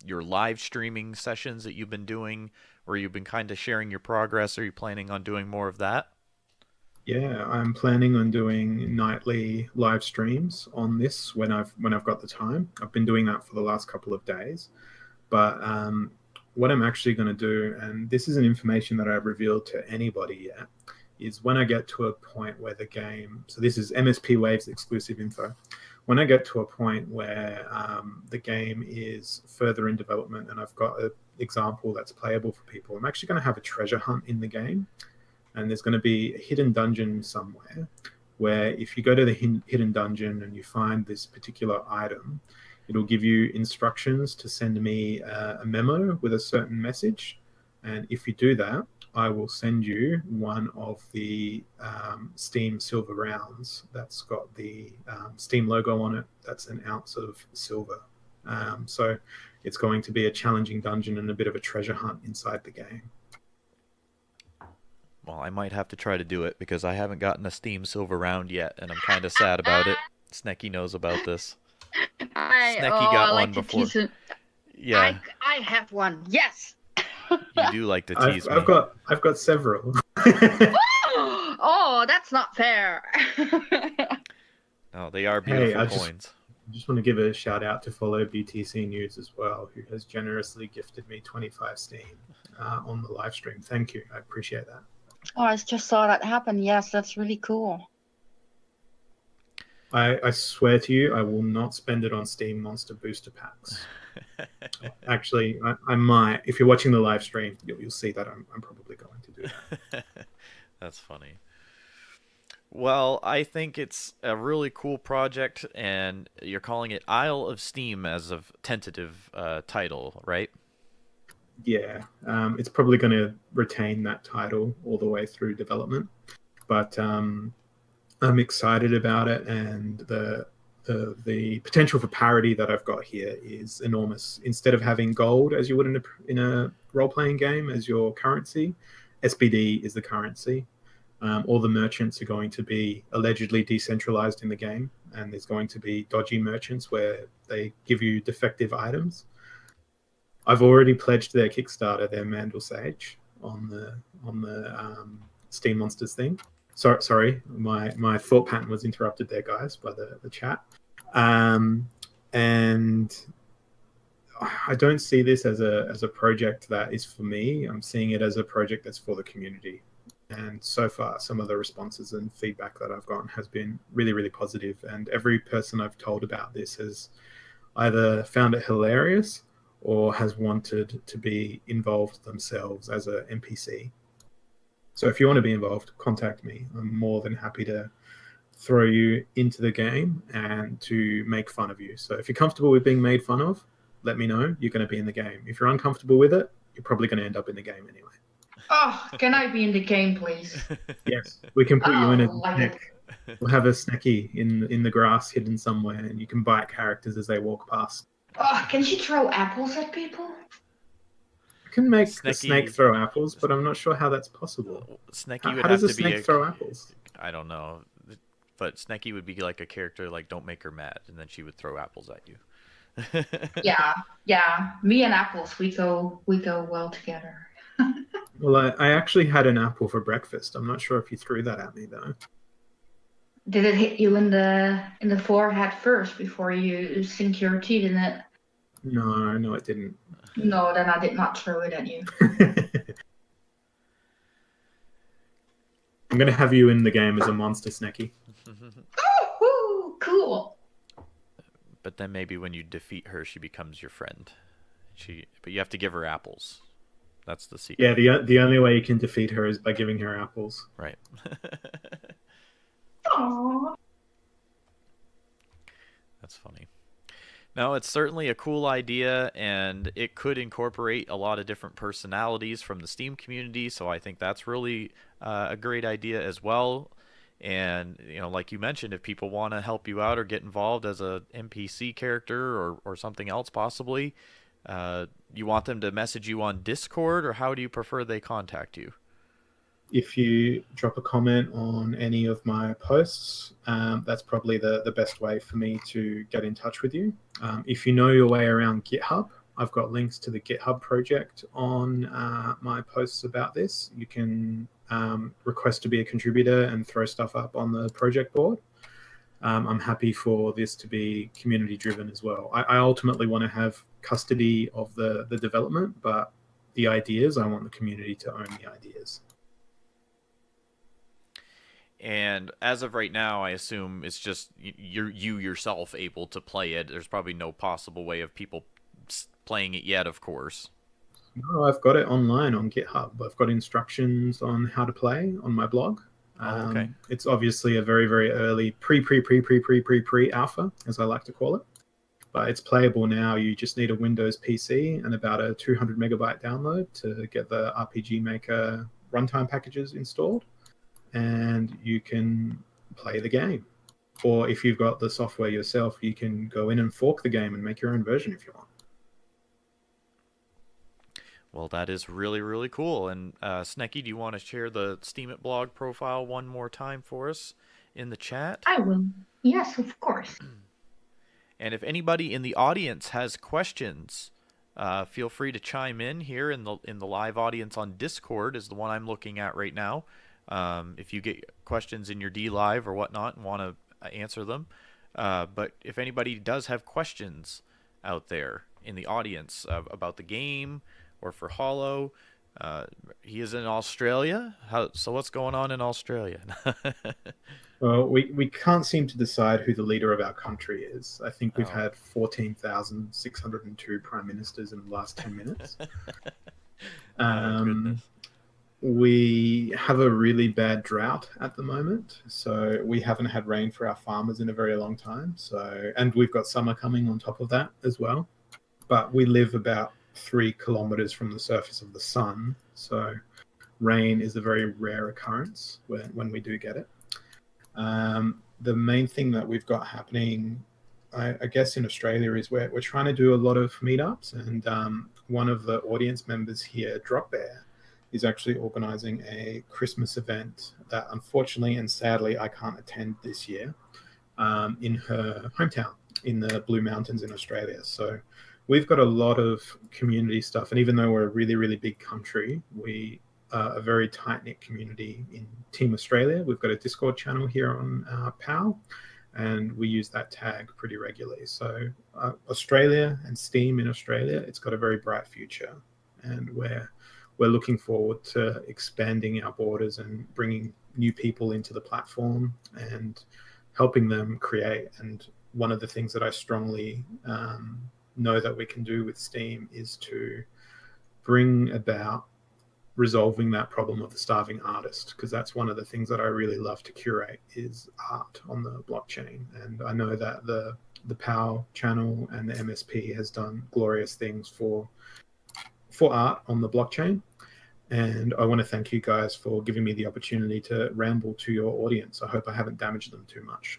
your live streaming sessions that you've been doing, where you've been kind of sharing your progress? Are you planning on doing more of that? Yeah, I'm planning on doing nightly live streams on this when I've got the time. I've been doing that for the last couple of days, but what I'm actually going to do, and this isn't information that I've revealed to anybody yet, is when I get to a point where the game, so this is MSPWaves exclusive info, when I get to a point where the game is further in development and I've got an example that's playable for people, I'm actually going to have a treasure hunt in the game. And there's going to be a hidden dungeon somewhere where if you go to the hidden dungeon and you find this particular item, it'll give you instructions to send me a memo with a certain message. And if you do that, I will send you one of the Steem silver rounds that's got the Steem logo on it. That's an ounce of silver. So it's going to be a challenging dungeon and a bit of a treasure hunt inside the game. Well, I might have to try to do it because I haven't gotten a Steem silver round yet, and I'm kind of sad about it. Snekky knows about this. Snekky got I one like to before. tease him. Yeah, I have one. Yes. you do like to tease me. I've got several. Oh, that's not fair. No, they are Hey, beautiful coins. I just want to give a shout out to Follow BTC News as well, who has generously gifted me 25 Steam on the live stream. Thank you. I appreciate that. Oh, I just saw that happen. Yes, that's really cool. I swear to you, I will not spend it on Steam Monster Booster Packs. Actually, I might. If you're watching the live stream, you'll see that I'm probably going to do that. That's funny. Well, I think it's a really cool project, and you're calling it Isle of Steam as a tentative title, right? Yeah, it's probably going to retain that title all the way through development, but I'm excited about it, and the potential for parity that I've got here is enormous. Instead of having gold as you would in a role-playing game as your currency, SBD is the currency. All the merchants are going to be allegedly decentralized in the game, and there's going to be dodgy merchants where they give you defective items. I've already pledged their Kickstarter, their Mandel Sage, on the Steam Monsters thing. Sorry, my thought pattern was interrupted there, guys, by the chat. And I don't see this as a project that is for me. I'm seeing it as a project that's for the community. And so far, some of the responses and feedback that I've gotten has been really, really positive. And every person I've told about this has either found it hilarious or has wanted to be involved themselves as a NPC. So if you want to be involved, contact me. I'm more than happy to throw you into the game and to make fun of you. So if you're comfortable with being made fun of, let me know. You're going to be in the game. If you're uncomfortable with it, you're probably going to end up in the game anyway. Oh, can I be in the game, please? Yes, we can put you in a like snack. We'll have a Snekky in the grass hidden somewhere, and you can bite characters as they walk past. Oh, can she throw apples at people? I can make Snekky, the snake throw apples, but I'm not sure how that's possible. Snekky would how have does a to be snake throw apples? I don't know, but Snekky would be like a character like Don't Make Her Mad, and then she would throw apples at you. Yeah. Me and apples, we go well together. Well, I actually had an apple for breakfast. I'm not sure if you threw that at me though. Did it hit you in the forehead first before you sink your teeth in it? No, it didn't. No, then I did not throw it at you. I'm going to have you in the game as a monster, Snekky. Oh, cool. But then maybe when you defeat her, she becomes your friend. But you have to give her apples. That's the secret. Yeah, the only way you can defeat her is by giving her apples. Right. Aww. That's funny. No, it's certainly a cool idea, and it could incorporate a lot of different personalities from the Steam community, so I think that's really a great idea as well. And, like you mentioned, if people want to help you out or get involved as a NPC character or something else possibly, you want them to message you on Discord, or how do you prefer they contact you? If you drop a comment on any of my posts, that's probably the best way for me to get in touch with you. If you know your way around GitHub, I've got links to the GitHub project on my posts about this. You can request to be a contributor and throw stuff up on the project board. I'm happy for this to be community driven as well. I ultimately want to have custody of the development, but the ideas, I want the community to own the ideas. And as of right now, I assume it's just you yourself able to play it. There's probably no possible way of people playing it yet, of course. No, I've got it online on GitHub. I've got instructions on how to play on my blog. Okay. It's obviously a very, very early pre-alpha, as I like to call it. But it's playable now. You just need a Windows PC and about a 200 megabyte download to get the RPG Maker runtime packages installed. And you can play the game. Or if you've got the software yourself, you can go in and fork the game and make your own version if you want. Well, that is really, really cool. And Snekky, do you want to share the STEEMIT blog profile one more time for us in the chat? I will. Yes, of course. And if anybody in the audience has questions, feel free to chime in here in the live audience on Discord, is the one I'm looking at right now. If you get questions in your D Live or whatnot and want to answer them. But if anybody does have questions out there in the audience about the game or for Hollow, he is in Australia. So what's going on in Australia? Well, we can't seem to decide who the leader of our country is. I think we've had 14,602 prime ministers in the last 10 minutes. Goodness. We have a really bad drought at the moment, so we haven't had rain for our farmers in a very long time. And we've got summer coming on top of that as well. But we live about 3 kilometers from the surface of the sun, so rain is a very rare occurrence when we do get it. The main thing that we've got happening, I guess, in Australia is we're trying to do a lot of meetups, and one of the audience members here, Drop Bear, is actually organizing a Christmas event that unfortunately and sadly I can't attend this year, in her hometown in the Blue Mountains in Australia. So we've got a lot of community stuff, and even though we're a really, really big country, we a very tight-knit community in Team Australia. We've got a Discord channel here on PAL, and we use that tag pretty regularly. So Australia and Steam in Australia, it's got a very bright future, and we're looking forward to expanding our borders and bringing new people into the platform and helping them create. And one of the things that I strongly know that we can do with Steam is to bring about resolving that problem of the starving artist, because that's one of the things that I really love to curate is art on the blockchain. And I know that the PAL channel and the MSP has done glorious things for art on the blockchain. And I want to thank you guys for giving me the opportunity to ramble to your audience. I hope I haven't damaged them too much.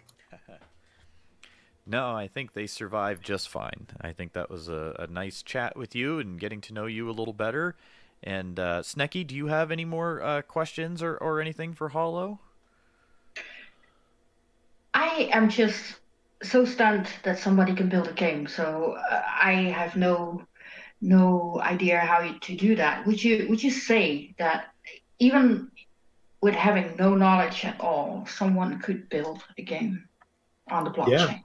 No, I think they survived just fine. I think that was a nice chat with you and getting to know you a little better. And Snekky, do you have any more questions or anything for Hollow? I am just so stunned that somebody can build a game. So I have no idea how to do that. Would you say that even with having no knowledge at all, someone could build a game on the blockchain? Yeah.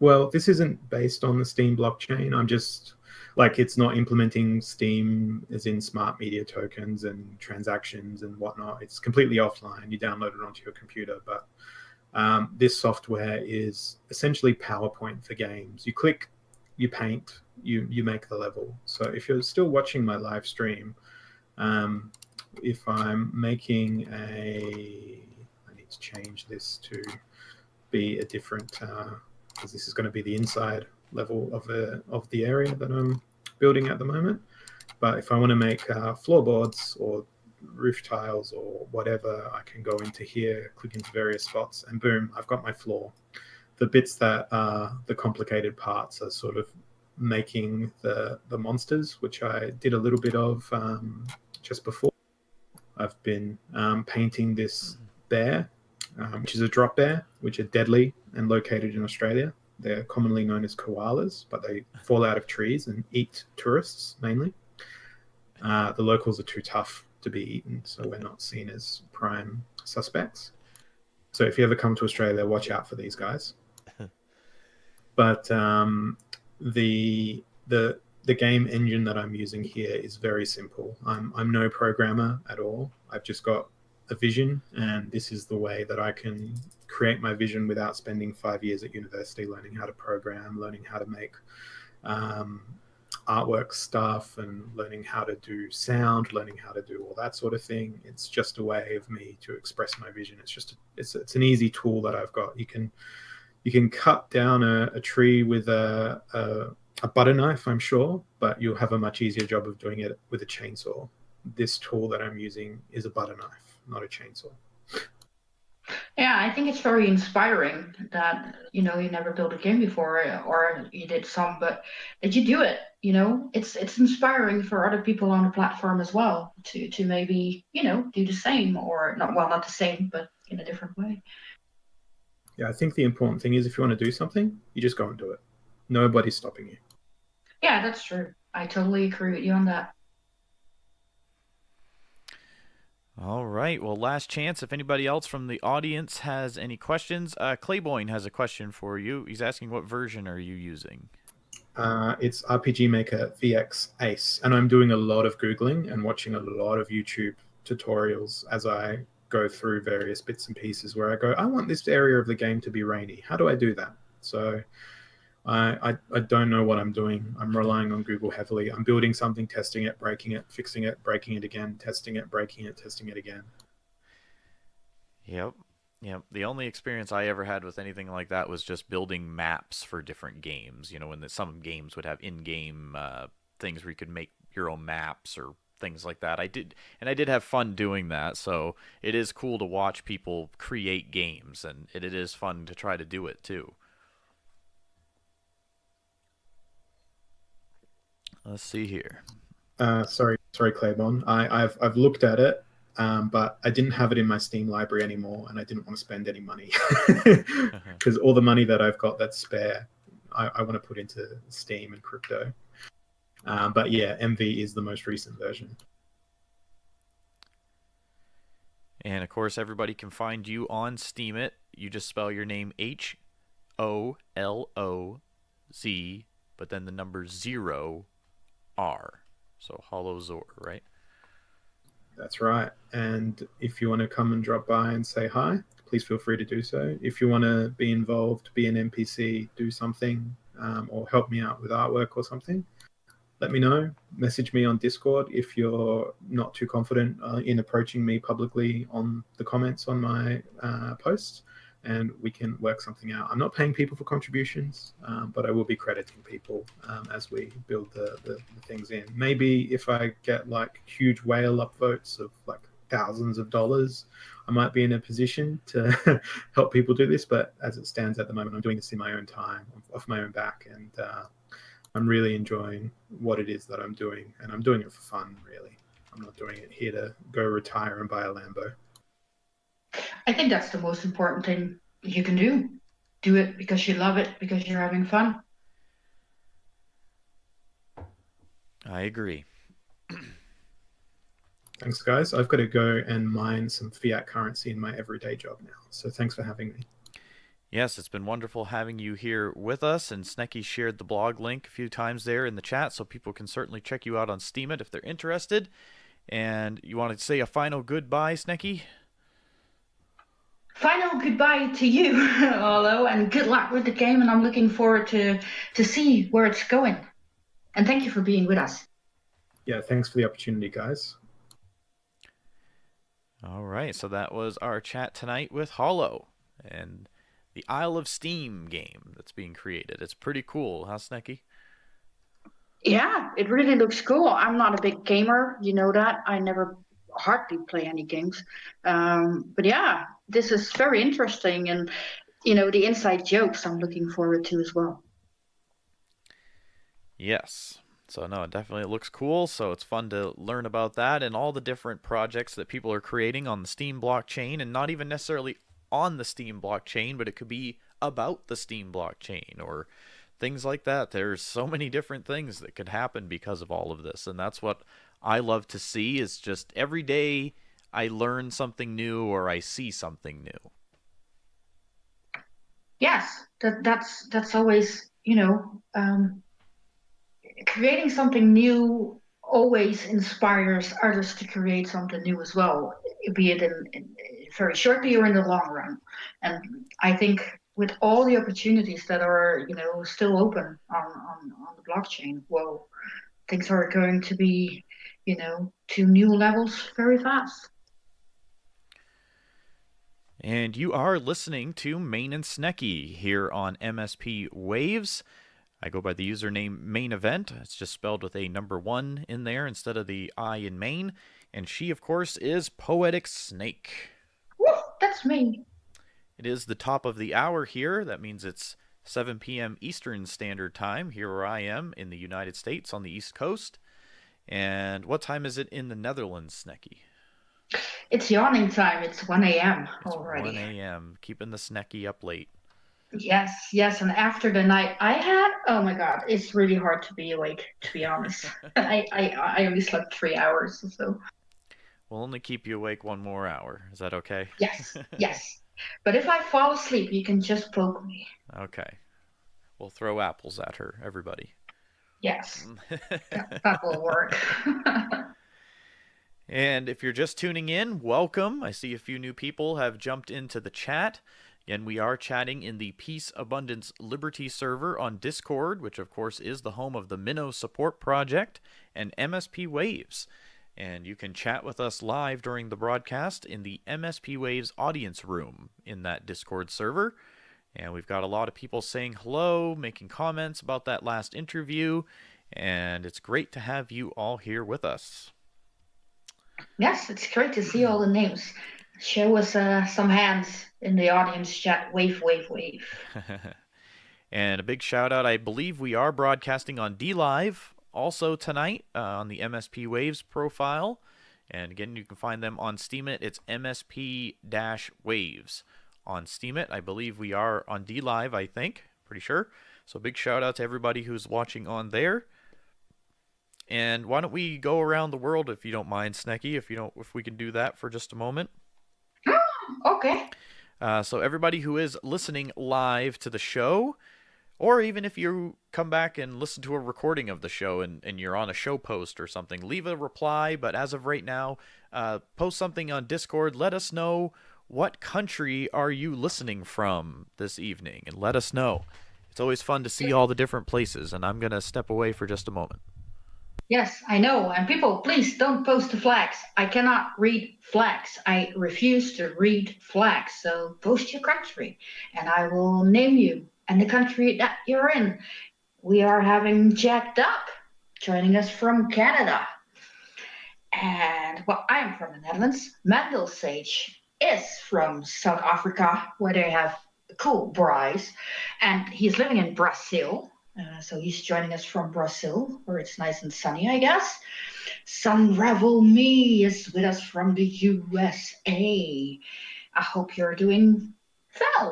Well, this isn't based on the Steem blockchain. I'm just it's not implementing Steem as in smart media tokens and transactions and whatnot. It's completely offline. You download it onto your computer. But this software is essentially PowerPoint for games. You click, you paint, you make the level. So if you're still watching my live stream, if I'm making I need to change this to be a different, because this is going to be the inside level of the area that I'm building at the moment. But if I want to make floorboards or roof tiles or whatever, I can go into here, click into various spots, and boom, I've got my floor. The bits that are the complicated parts are sort of making the monsters, which I did a little bit of just before. I've been painting this bear, which is a drop bear, which are deadly and located in Australia. They're commonly known as koalas, but they fall out of trees and eat tourists mainly. The locals are too tough to be eaten, so we're not seen as prime suspects. So if you ever come to Australia, watch out for these guys. But the game engine that I'm using here is very simple. I'm no programmer at all. I've just got a vision, and this is the way that I can create my vision without spending 5 years at university learning how to program, learning how to make artwork stuff, and learning how to do sound, learning how to do all that sort of thing. It's just a way of me to express my vision. It's an easy tool that I've got. You can cut down a tree with a butter knife, I'm sure, but you'll have a much easier job of doing it with a chainsaw. This tool that I'm using is a butter knife, not a chainsaw. Yeah, I think it's very inspiring that, you never built a game before, or you did some, but that you do it, it's inspiring for other people on the platform as well to maybe, do the same, or not the same, but in a different way. Yeah, I think the important thing is if you want to do something, you just go and do it. Nobody's stopping you. Yeah, that's true. I totally agree with you on that. All right. Well, last chance. If anybody else from the audience has any questions, Clayboyne has a question for you. He's asking, what version are you using? It's RPG Maker VX Ace, and I'm doing a lot of Googling and watching a lot of YouTube tutorials as I go through various bits and pieces where I go, I want this area of the game to be rainy. How do I do that? So I don't know what I'm doing. I'm relying on Google heavily. I'm building something, testing it, breaking it, fixing it, breaking it again, testing it, breaking it, testing it again. Yep. Yep. The only experience I ever had with anything like that was just building maps for different games. You know, when some games would have in-game things where you could make your own maps or things like that. I did have fun doing that. So it is cool to watch people create games, and it is fun to try to do it too. Let's see here. Sorry, Claiborne. I've looked at it, but I didn't have it in my Steam library anymore, and I didn't want to spend any money because all the money that I've got that's spare, I want to put into Steam and crypto. But yeah, MV is the most recent version. And of course, everybody can find you on STEEMIT. You just spell your name HOLOZ, but then the number 0R. So Holozor, right? That's right. And if you want to come and drop by and say hi, please feel free to do so. If you want to be involved, be an NPC, do something, or help me out with artwork or something, let me know. Message me on Discord if you're not too confident in approaching me publicly on the comments on my posts, and we can work something out. I'm not paying people for contributions, but I will be crediting people as we build the things in. Maybe if I get like huge whale upvotes of like thousands of dollars, I might be in a position to help people do this. But as it stands at the moment, I'm doing this in my own time, off my own back, and I'm really enjoying what it is that I'm doing, and I'm doing it for fun, really. I'm not doing it here to go retire and buy a Lambo. I think that's the most important thing you can do. Do it because you love it, because you're having fun. I agree. Thanks, guys. I've got to go and mine some fiat currency in my everyday job now. So thanks for having me. Yes, it's been wonderful having you here with us, and Snekky shared the blog link a few times there in the chat, so people can certainly check you out on STEEMIT if they're interested. And you want to say a final goodbye, Snekky? Final goodbye to you, Olo, and good luck with the game, and I'm looking forward to see where it's going. And thank you for being with us. Yeah, thanks for the opportunity, guys. All right, so that was our chat tonight with Hollow and the Isle of Steam game that's being created. It's pretty cool, huh, Snekky? Yeah, it really looks cool. I'm not a big gamer, you know that. I never hardly play any games. But yeah, this is very interesting. And, you know, the inside jokes I'm looking forward to as well. Yes. So, no, it definitely looks cool. So it's fun to learn about that and all the different projects that people are creating on the Steem blockchain, and not even necessarily on the Steem blockchain, but it could be about the Steem blockchain or things like that. There's so many different things that could happen because of all of this, and that's what I love to see. Is just every day I learn something new or I see something new. Yes, that's always, you know, creating something new always inspires others to create something new as well, be it in very shortly or in the long run. And I think with all the opportunities that are, you know, still open on the blockchain, well, things are going to be, you know, to new levels very fast. And you are listening to Ma1ne Snekky here on MSPWaves. I go by the username Main Event. It's just spelled with a number 1 in there instead of the I in main. And she, of course, is Poetic Snake. Woo, that's me. It is the top of the hour here. That means it's 7 p.m. Eastern Standard Time here where I am in the United States on the East Coast. And what time is it in the Netherlands, Snekky? It's yawning time. It's 1 a.m. It's already. 1 a.m. Keeping the Snekky up late. Yes, yes, and after the night I had, oh my God, it's really hard to be awake, to be honest. I only slept 3 hours or so. We'll only keep you awake 1 more hour. Is that okay? Yes, yes. But if I fall asleep, you can just poke me. Okay. We'll throw apples at her, everybody. Yes, that will work. And if you're just tuning in, welcome. I see a few new people have jumped into the chat. Again, we are chatting in the Peace, Abundance, Liberty server on Discord, which of course is the home of the Minnow Support Project and MSPWaves. And you can chat with us live during the broadcast in the MSPWaves audience room in that Discord server. And we've got a lot of people saying hello, making comments about that last interview. And it's great to have you all here with us. Yes, it's great to see all the names. Show us some hands in the audience chat. Wave, wave, wave. And a big shout out. I believe we are broadcasting on DLive also tonight on the MSPWaves profile. And again, you can find them on STEEMIT. It's MSP-Waves on STEEMIT. I believe we are on DLive, I think. Pretty sure. So big shout out to everybody who's watching on there. And why don't we go around the world, if you don't mind, Snekky, if we can do that for just a moment. Okay. So everybody who is listening live to the show, or even if you come back and listen to a recording of the show and you're on a show post or something, leave a reply. But as of right now, post something on Discord. Let us know what country are you listening from this evening, and let us know. It's always fun to see all the different places, and I'm going to step away for just a moment. Yes, I know. And people, please don't post the flags. I cannot read flags. I refuse to read flags. So post your country and I will name you and the country that you're in. We are having Jacked Up joining us from Canada. And well, I am from the Netherlands. Mandel Sage is from South Africa, where they have cool braais. And he's living in Brazil. So he's joining us from Brazil, where it's nice and sunny, I guess. Sun Revel Me is with us from the USA. I hope you're doing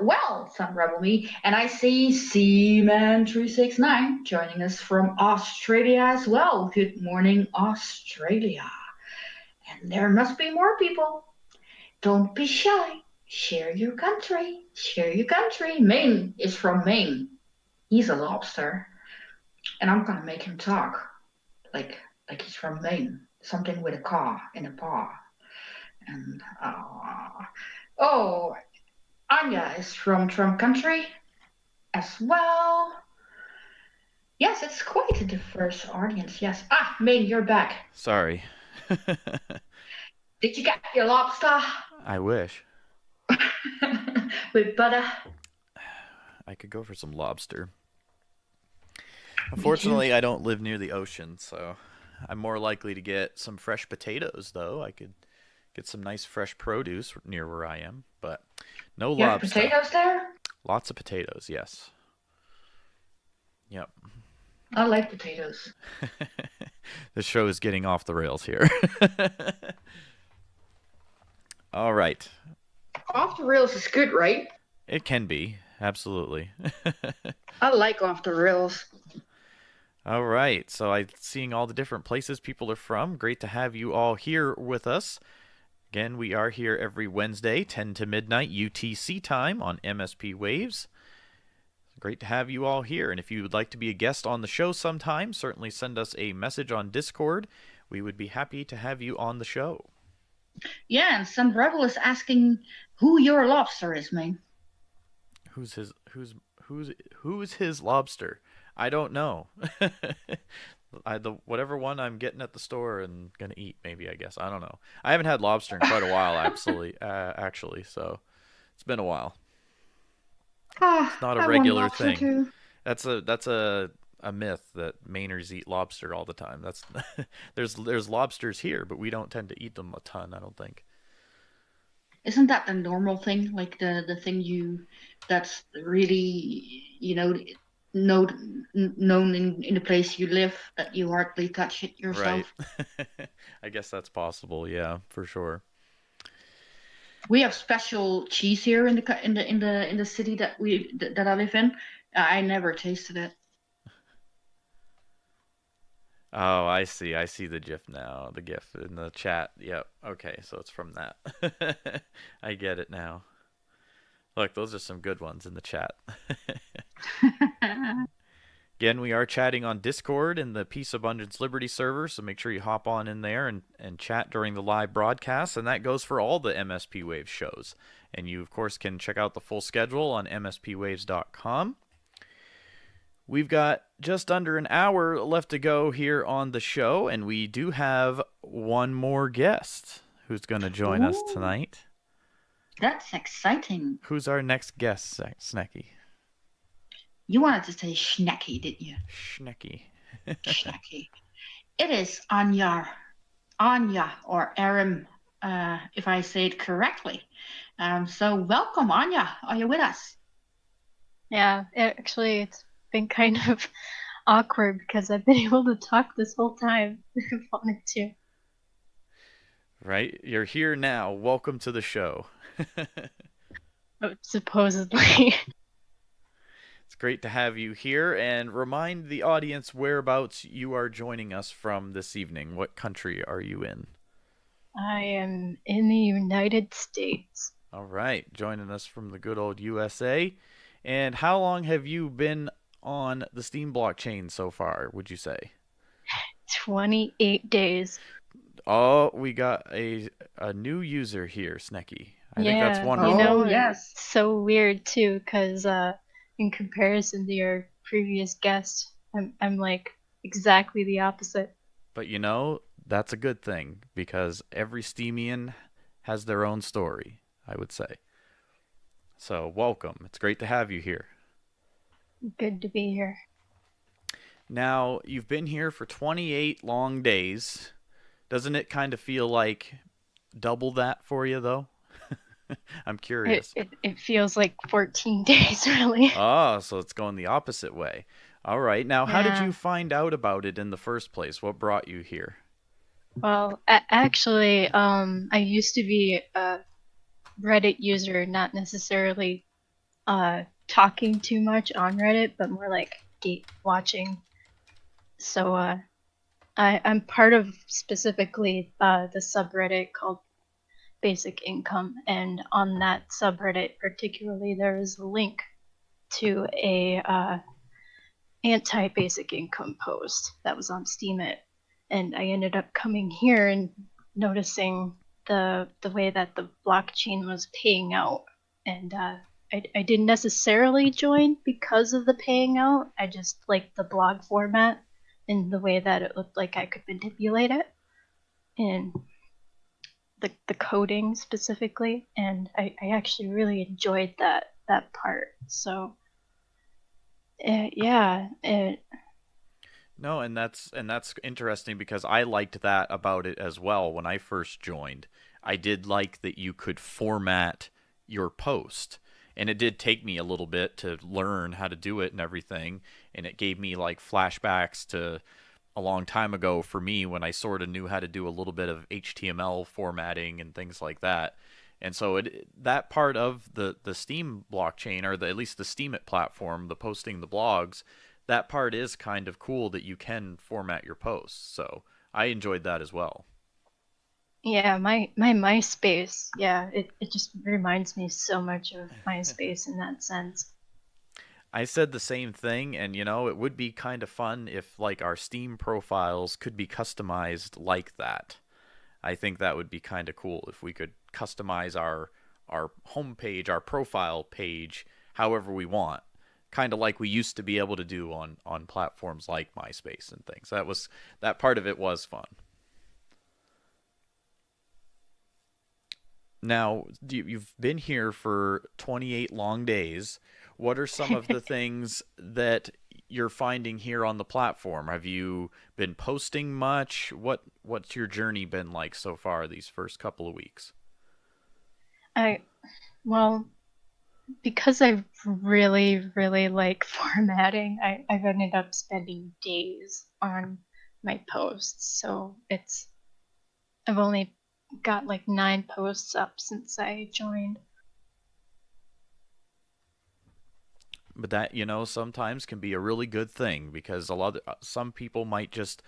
well, Sun Revel Me. And I see Seaman369 joining us from Australia as well. Good morning, Australia. And there must be more people. Don't be shy. Share your country. Share your country. Maine is from Maine. He's a lobster, and I'm gonna make him talk like he's from Maine. Something with a caw in a paw. And oh, Anya is from Trump country as well. Yes, it's quite a diverse audience. Yes. Maine, you're back. Sorry. Did you get your lobster? I wish. With butter. I could go for some lobster. Unfortunately, I don't live near the ocean, so I'm more likely to get some fresh potatoes, though. I could get some nice fresh produce near where I am, but no lobster. You have potatoes there? Lots of potatoes, yes. Yep. I like potatoes. This show is getting off the rails here. All right. Off the rails is good, right? It can be, absolutely. I like off the rails. All right, so I'm seeing all the different places people are from. Great to have you all here with us. Again, we are here every Wednesday, 10 to midnight UTC time on MSPWaves. Great to have you all here. And if you would like to be a guest on the show sometime, certainly send us a message on Discord. We would be happy to have you on the show. Yeah, and some rebel is asking who your lobster is, man. Who's his lobster? I don't know. Whatever one I'm getting at the store and gonna eat, maybe, I guess. I don't know. I haven't had lobster in quite a while, actually, so it's been a while. It's not a regular thing. Too. That's a myth that Mainers eat lobster all the time. That's there's lobsters here, but we don't tend to eat them a ton, I don't think. Isn't that the normal thing? Like the thing that's really, known in the place you live, that you hardly touch it yourself? Right. I guess that's possible, yeah, for sure. We have special cheese here in the city that I live in. I never tasted it. Oh, I see. I see the GIF now. The GIF in the chat. Yep. Okay, so it's from that. I get it now. Look, those are some good ones in the chat. Again, we are chatting on Discord in the Peace, Abundance, Liberty server, so make sure you hop on in there and chat during the live broadcast, and that goes for all the MSP Waves shows. And you, of course, can check out the full schedule on mspwaves.com. We've got just under an hour left to go here on the show, and we do have one more guest who's going to join us tonight. That's exciting. Who's our next guest, Snekky? You wanted to say Snekky, didn't you? Snekky. Snekky. It is Anya or Aram, if I say it correctly. So welcome, Anya. Are you with us? Yeah, actually, it's been kind of awkward because I've been able to talk this whole time. I've wanted to. Right? You're here now. Welcome to the show. Supposedly. It's great to have you here, and remind the audience whereabouts you are joining us from this evening. What country are you in? I am in the United States. All right, joining us from the good old USA. And how long have you been on the Steem blockchain so far, would you say? 28 days. Oh, we got a new user here, Snekky. I think that's wonderful. You know, yes. It's so weird too, because in comparison to your previous guest, I'm like exactly the opposite. But you know, that's a good thing, because every Steemian has their own story, I would say. So welcome. It's great to have you here. Good to be here. Now, you've been here for 28 long days. Doesn't it kind of feel like double that for you, though? I'm curious. It feels like 14 days, really. Oh, so it's going the opposite way. All right. Now, how did you find out about it in the first place? What brought you here? Well, actually, I used to be a Reddit user, not necessarily talking too much on Reddit, but more like watching. So I'm part of specifically the subreddit called Basic Income, and on that subreddit particularly there is a link to a anti-basic income post that was on STEEMIT, and I ended up coming here and noticing the way that the blockchain was paying out, and I didn't necessarily join because of the paying out. I just liked the blog format and the way that it looked like I could manipulate it, and the coding specifically, and I actually really enjoyed that part. So yeah. No, and that's interesting, because I liked that about it as well when I first joined. I did like that you could format your post, and it did take me a little bit to learn how to do it and everything, and it gave me like flashbacks to a long time ago for me when I sort of knew how to do a little bit of HTML formatting and things like that. And so that part of the Steem blockchain, or at least the STEEMIT platform, the posting the blogs, that part is kind of cool that you can format your posts. So I enjoyed that as well. Yeah, my MySpace, it just reminds me so much of MySpace in that sense. I said the same thing, and you know, it would be kind of fun if like our Steem profiles could be customized like that. I think that would be kind of cool if we could customize our homepage, our profile page, however we want, kind of like we used to be able to do on platforms like MySpace and things. That part of it was fun. Now, you've been here for 28 long days. What are some of the things that you're finding here on the platform? Have you been posting much? What's your journey been like so far these first couple of weeks? Well, because I really, really like formatting, I've ended up spending days on my posts. So I've only got like 9 posts up since I joined. But that, sometimes can be a really good thing, because some people might just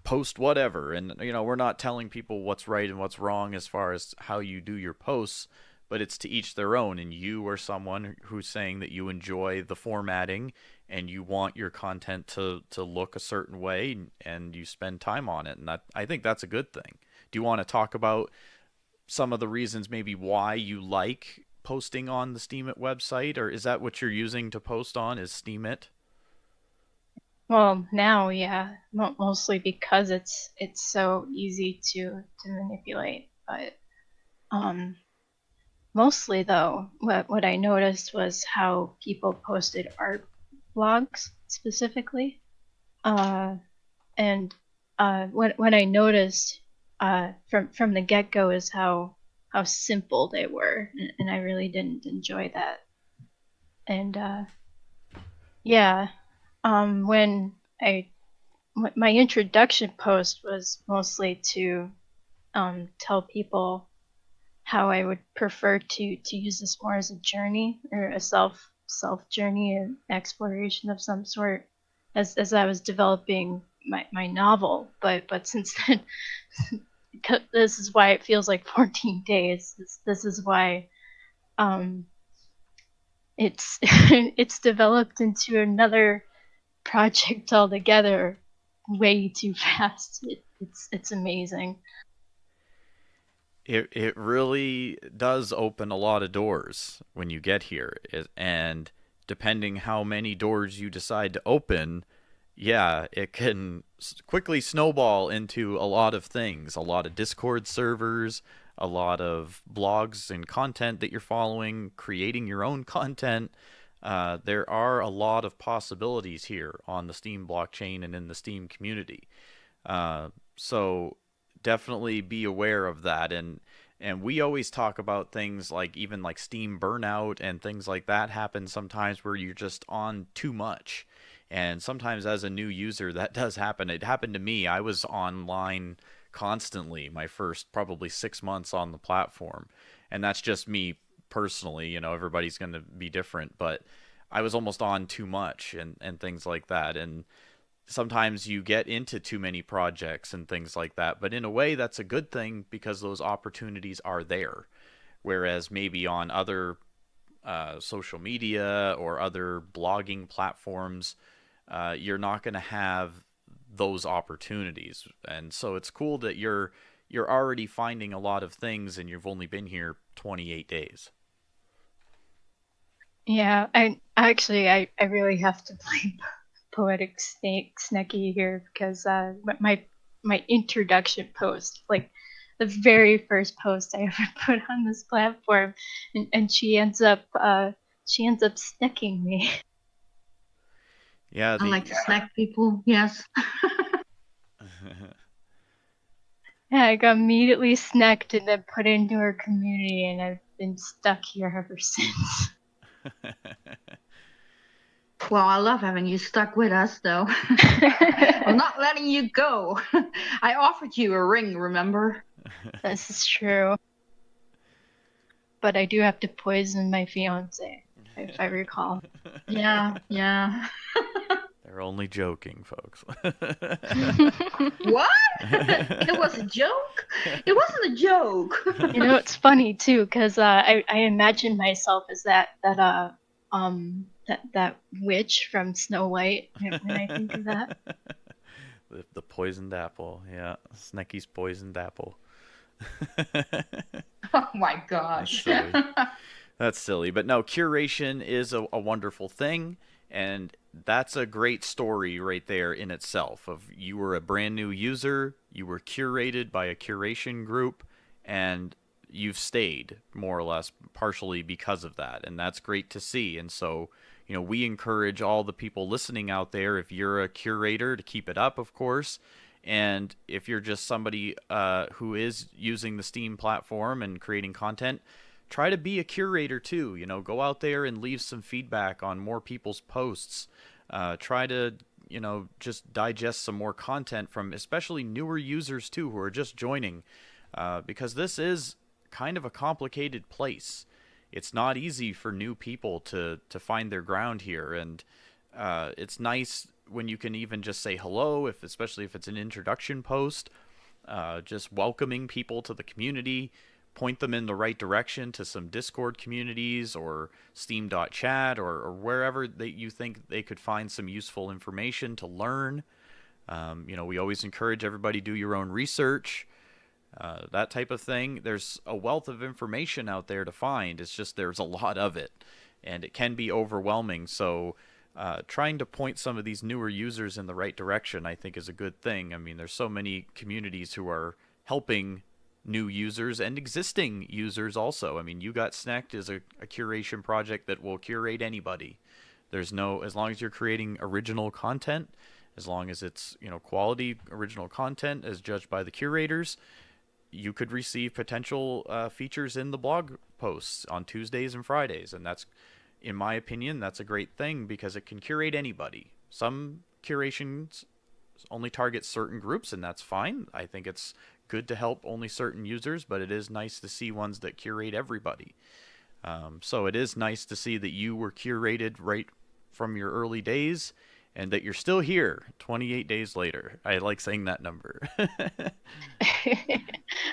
post whatever, and we're not telling people what's right and what's wrong as far as how you do your posts, but it's to each their own. And you are someone who's saying that you enjoy the formatting and you want your content to look a certain way, and you spend time on it, and I think that's a good thing. Do you want to talk about some of the reasons maybe why you like posting on the STEEMIT website, or is that what you're using to post on, is STEEMIT? Well, now, yeah, mostly because it's so easy to manipulate. But mostly though, what I noticed was how people posted art blogs specifically, and what I noticed from the get-go is how simple they were, and I really didn't enjoy that. And yeah, when my introduction post was mostly to tell people how I would prefer to use this more as a journey, or a self journey and exploration of some sort, as I was developing my novel. But since then, this is why it feels like 14 days. This is why it's it's developed into another project altogether way too fast. It's amazing. It really does open a lot of doors when you get here, and depending how many doors you decide to open, yeah, it can quickly snowball into a lot of things, a lot of Discord servers, a lot of blogs and content that you're following, creating your own content. There are a lot of possibilities here on the Steem blockchain and in the Steem community. So definitely be aware of that. And we always talk about things like, even like Steem burnout and things like that happen sometimes, where you're just on too much. And sometimes as a new user, that does happen. It happened to me. I was online constantly my first probably 6 months on the platform. And that's just me personally. Everybody's going to be different. But I was almost on too much and things like that. And sometimes you get into too many projects and things like that. But in a way, that's a good thing, because those opportunities are there. Whereas maybe on other social media or other blogging platforms, you're not going to have those opportunities. And so it's cool that you're already finding a lot of things, and you've only been here 28 days. Yeah, I really have to blame Poetic Snekky here, because my introduction post, like the very first post I ever put on this platform, and she ends up snecking me. Yeah, I like to snack people. Yes. Yeah, I got immediately snacked and then put into her community, and I've been stuck here ever since. Well, I love having you stuck with us, though. I'm not letting you go. I offered you a ring, remember? This is true. But I do have to poison my fiance, if I recall. Yeah. They're only joking, folks. What? It was a joke? It wasn't a joke. It's funny too, because I imagine myself as that witch from Snow White when I think of that. The poisoned apple, yeah. Snekky's poisoned apple. Oh my gosh. That's silly. That's silly. But no, curation is a wonderful thing. And that's a great story right there in itself. Of you were a brand new user, you were curated by a curation group, and you've stayed more or less partially because of that. And that's great to see. And so, we encourage all the people listening out there, if you're a curator, to keep it up, of course. And if you're just somebody who is using the Steem platform and creating content, try to be a curator too. Go out there and leave some feedback on more people's posts. Try to, just digest some more content from especially newer users too, who are just joining. because this is kind of a complicated place. It's not easy for new people to find their ground here, and it's nice when you can even just say hello, especially if it's an introduction post, just welcoming people to the community, point them in the right direction to some Discord communities or Steam.chat or wherever that you think they could find some useful information to learn. We always encourage everybody to do your own research, that type of thing. There's a wealth of information out there to find. It's just there's a lot of it, and it can be overwhelming. So trying to point some of these newer users in the right direction, I think, is a good thing. I mean, there's so many communities who are helping new users and existing users also. I mean, You Got Snacked is a curation project that will curate anybody. As long as you're creating original content, as long as it's, quality original content as judged by the curators, you could receive potential features in the blog posts on Tuesdays and Fridays. And that's, in my opinion, that's a great thing because it can curate anybody. Some curations only target certain groups, and that's fine. I think it's good to help only certain users, but it is nice to see ones that curate everybody. So it is nice to see that you were curated right from your early days and that you're still here 28 days later. I like saying that number.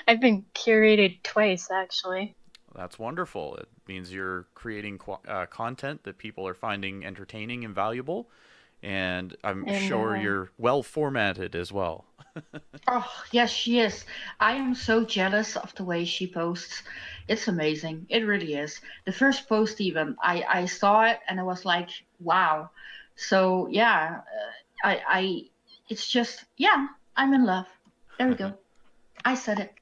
I've been curated twice, actually. That's wonderful. It means you're creating content that people are finding entertaining and valuable. And I'm sure you're well formatted as well. Oh, yes, she is. I am so jealous of the way she posts. It's amazing. It really is. The first post even, I saw it and I was like, wow. So yeah, it's just, yeah, I'm in love. There we go. I said it.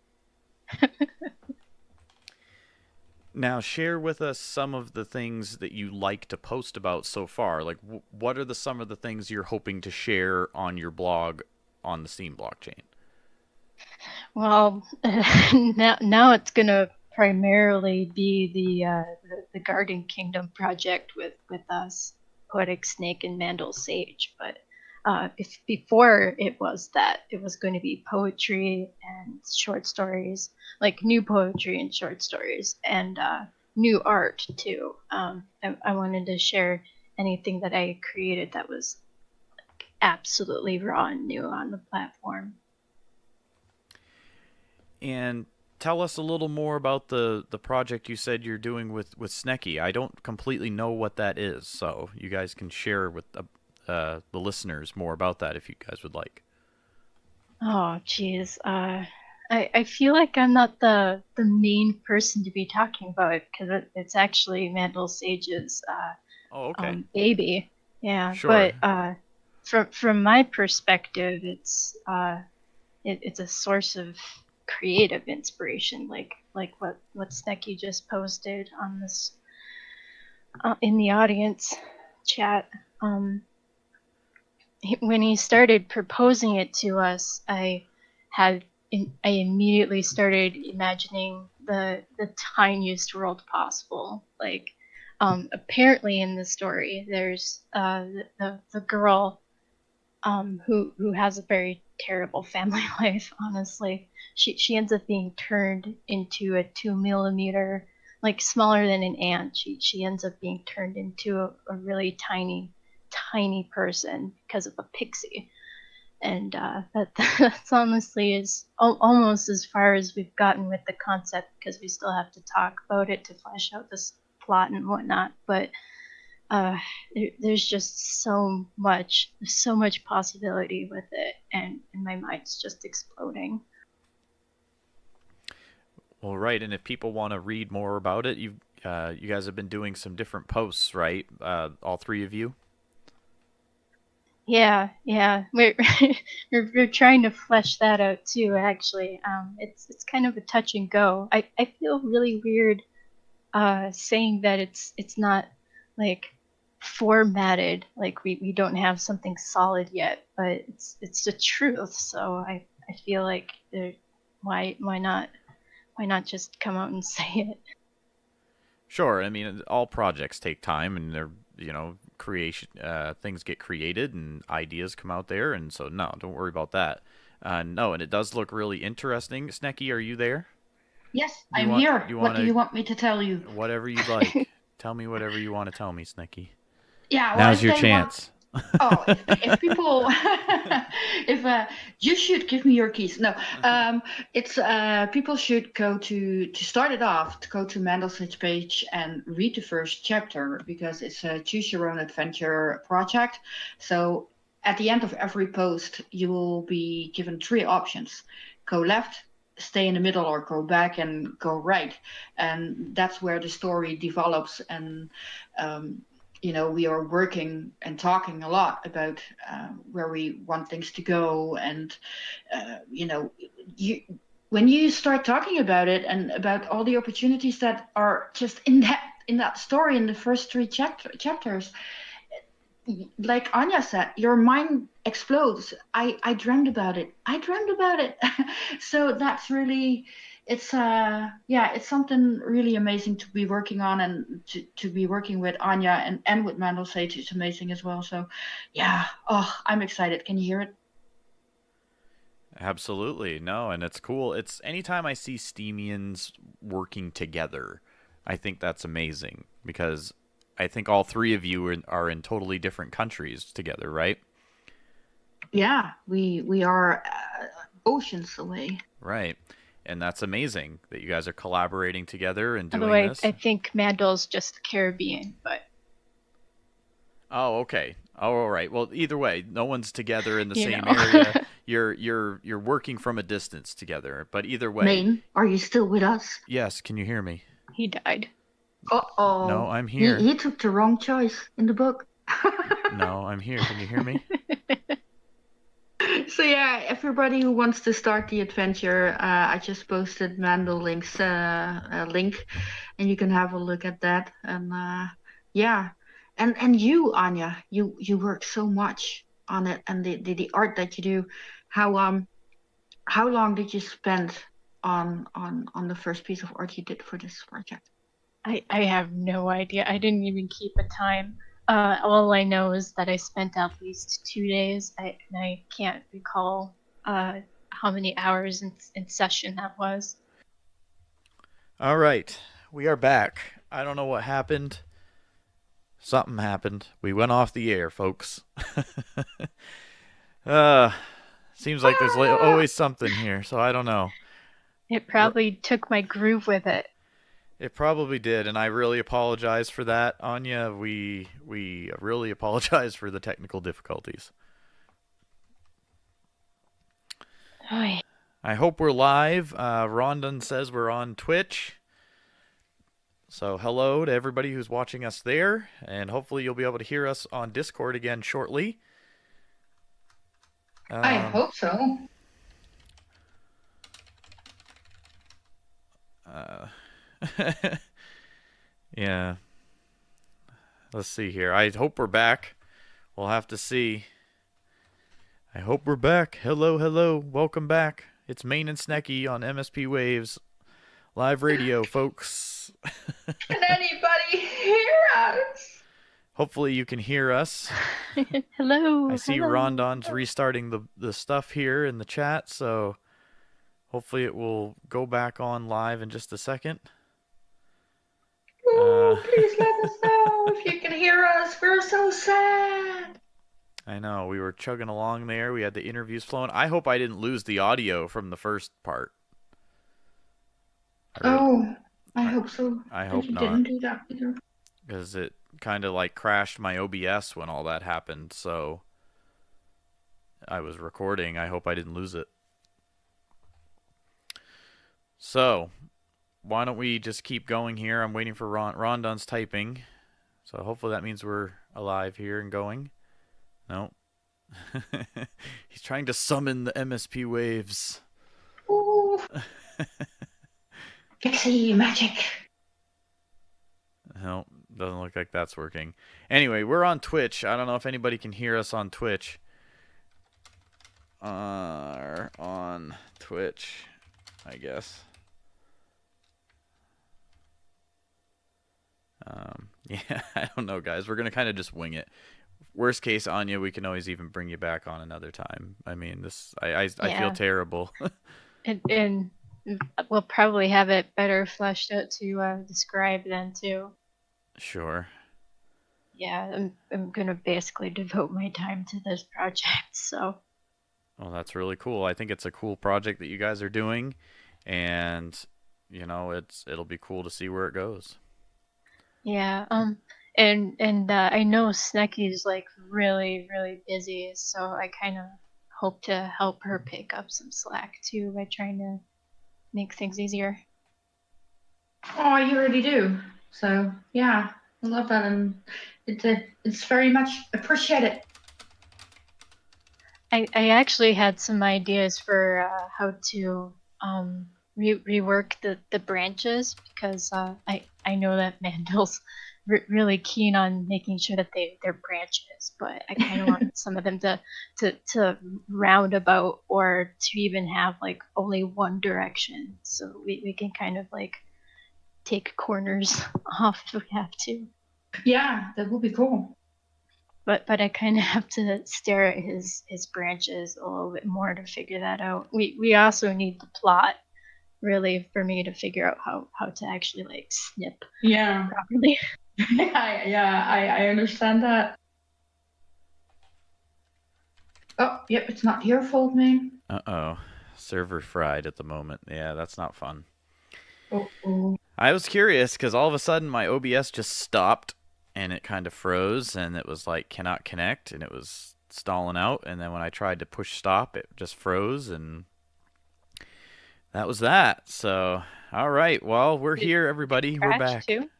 Now, share with us some of the things that you like to post about so far. Like, what are some of the things you're hoping to share on your blog on the Steem blockchain? Well, now it's going to primarily be the Garden Kingdom project with us, Poetic Snake and Mandel Sage. But before it was going to be poetry and short stories, like new poetry and short stories, and new art too. I wanted to share anything that I created that was absolutely raw and new on the platform. And tell us a little more about the project you said you're doing with Snekky. I don't completely know what that is, so you guys can share with the listeners more about that if you guys would like. Oh, geez. I feel like I'm not the main person to be talking about it because it's actually Mandel Sage's baby. Yeah, sure. But from my perspective, it's a source of creative inspiration, like what Snekky just posted on this in the audience chat. When he started proposing it to us, I immediately started imagining the tiniest world possible. Like, apparently in the story, there's the girl who has a very terrible family life. Honestly, she ends up being turned into a 2mm, like smaller than an ant. She ends up being turned into a really tiny person because of a pixie. And that's honestly is almost as far as we've gotten with the concept, because we still have to talk about it to flesh out this plot and whatnot. But there's just so much possibility with it, and my mind's just exploding. Well, right, and if people want to read more about it, you guys have been doing some different posts, right? All three of you. Yeah, we're trying to flesh that out too. Actually, it's kind of a touch and go. I feel really weird saying that it's not like formatted, like we don't have something solid yet, but it's the truth. So I feel like why not just come out and say it? Sure. I mean, all projects take time, and they're creation things get created and ideas come out there, and so no, don't worry about that. No, and it does look really interesting. Snekky, are you there? Yes, I'm here. What do you want me to tell you? Whatever you'd like. Tell me whatever you want to tell me, Snekky. Yeah, now's your chance. If people, if you should give me your keys. No, it's people should go to start it off. To go to Ma1ne's page and read the first chapter, because it's a choose your own adventure project. So at the end of every post, you will be given 3 options: go left, stay in the middle, or go back and go right. And that's where the story develops. And we are working and talking a lot about where we want things to go. And when you start talking about it and about all the opportunities that are just in that story in the first 3 chapters, like Anya said, your mind explodes. I dreamt about it. So that's really, it's something really amazing to be working on, and to be working with Anya and with Ma1ne. It's amazing as well. So yeah, I'm excited. Can you hear it? Absolutely. No, and it's cool. It's anytime I see Steemians working together, I think that's amazing, because I think all 3 of you are in totally different countries together, right? Yeah, we are oceans away. Right. And that's amazing that you guys are collaborating together and doing By the way, this. I think Ma1ne's just the Caribbean, but... Oh, okay. Oh, all right. Well, either way, no one's together in the same area. You're working from a distance together, but either way. Ma1ne, are you still with us? Yes, can you hear me? He died. Uh-oh. No, I'm here. He took the wrong choice in the book. No, I'm here. Can you hear me? So yeah, everybody who wants to start the adventure, I just posted Ma1ne Link's link, and you can have a look at that. And yeah, and you, Anya, you work so much on it, and the art that you do. How long did you spend on the first piece of art you did for this project? I have no idea. I didn't even keep a time. All I know is that I spent at least 2 days. I can't recall how many hours in session that was. All right, we are back. I don't know what happened. Something happened. We went off the air, folks. Seems like there's always something here, so I don't know. It probably took my groove with it. It probably did, and I really apologize for that, Anya. We really apologize for the technical difficulties. Oy. I hope we're live. Rondon says we're on Twitch. So hello to everybody who's watching us there, and hopefully you'll be able to hear us on Discord again shortly. I hope so. Yeah. Let's see here. I hope we're back. We'll have to see. I hope we're back. Hello. Welcome back. It's Ma1ne Snekky on MSPWaves live radio, folks. Can anybody hear us? Hopefully you can hear us. Hello. I see Rondon's restarting the stuff here in the chat, so hopefully it will go back on live in just a second. Ooh, please let us know if you can hear us. We're so sad. I know, we were chugging along there. We had the interviews flowing. I hope I didn't lose the audio from the first part. I hope so. I hope you not. Didn't do that either. Because it kind of like crashed my OBS when all that happened, so I was recording. I hope I didn't lose it. So, why don't we just keep going here? I'm waiting for Rondon's typing. So hopefully that means we're alive here and going. No. He's trying to summon the MSPWaves. Ooh. Pixie magic. No, doesn't look like that's working. Anyway, we're on Twitch. I don't know if anybody can hear us on Twitch. On Twitch, I guess. Yeah, I don't know, guys. We're going to kind of just wing it. worst case, Anya, we can always even bring you back on another time. I mean, I feel terrible. And we'll probably have it better fleshed out to describe then too. Sure. Yeah, I'm gonna basically devote my time to this project. So. Well, that's really cool. I think it's a cool project that you guys are doing, and it'll be cool to see where it goes. Yeah. And I know Snekky's like really, really busy, so I kind of hope to help her pick up some slack too by trying to make things easier. Oh, you already do. So yeah, I love that, and it's very much appreciated. I actually had some ideas for how to rework the branches, because I know that Mandel's really keen on making sure that they're branches, but I kind of want some of them to round about, or to even have like only one direction, so we can kind of like take corners off if we have to. Yeah, that would be cool. But I kind of have to stare at his branches a little bit more to figure that out. We also need the plot, really, for me to figure out how to actually like snip properly. I understand that. Oh, yep, it's not your fault, man. Uh-oh. Server fried at the moment. Yeah, that's not fun. Uh-oh. I was curious because all of a sudden my OBS just stopped and it kind of froze, and it was like cannot connect, and it was stalling out, and then when I tried to push stop, it just froze, and that was that. So, all right, well, we're here, everybody. We're back. Too?